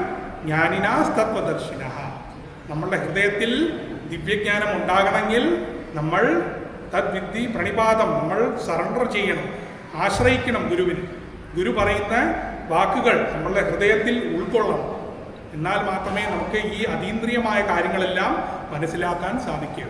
ജ്ഞാനിനാസ്തത്വദർശിന. നമ്മളുടെ ഹൃദയത്തിൽ ദിവ്യജ്ഞാനം ഉണ്ടാകണമെങ്കിൽ നമ്മൾ തദ്വിത്തി പ്രണിപാതം, നമ്മൾ സറണ്ടർ ചെയ്യണം, ആശ്രയിക്കണം ഗുരുവിന്. ഗുരു പറയുന്ന വാക്കുകൾ നമ്മളുടെ ഹൃദയത്തിൽ ഉൾക്കൊള്ളണം. എന്നാൽ മാത്രമേ നമുക്ക് ഈ അതീന്ദ്രിയമായ കാര്യങ്ങളെല്ലാം മനസ്സിലാക്കാൻ സാധിക്കൂ.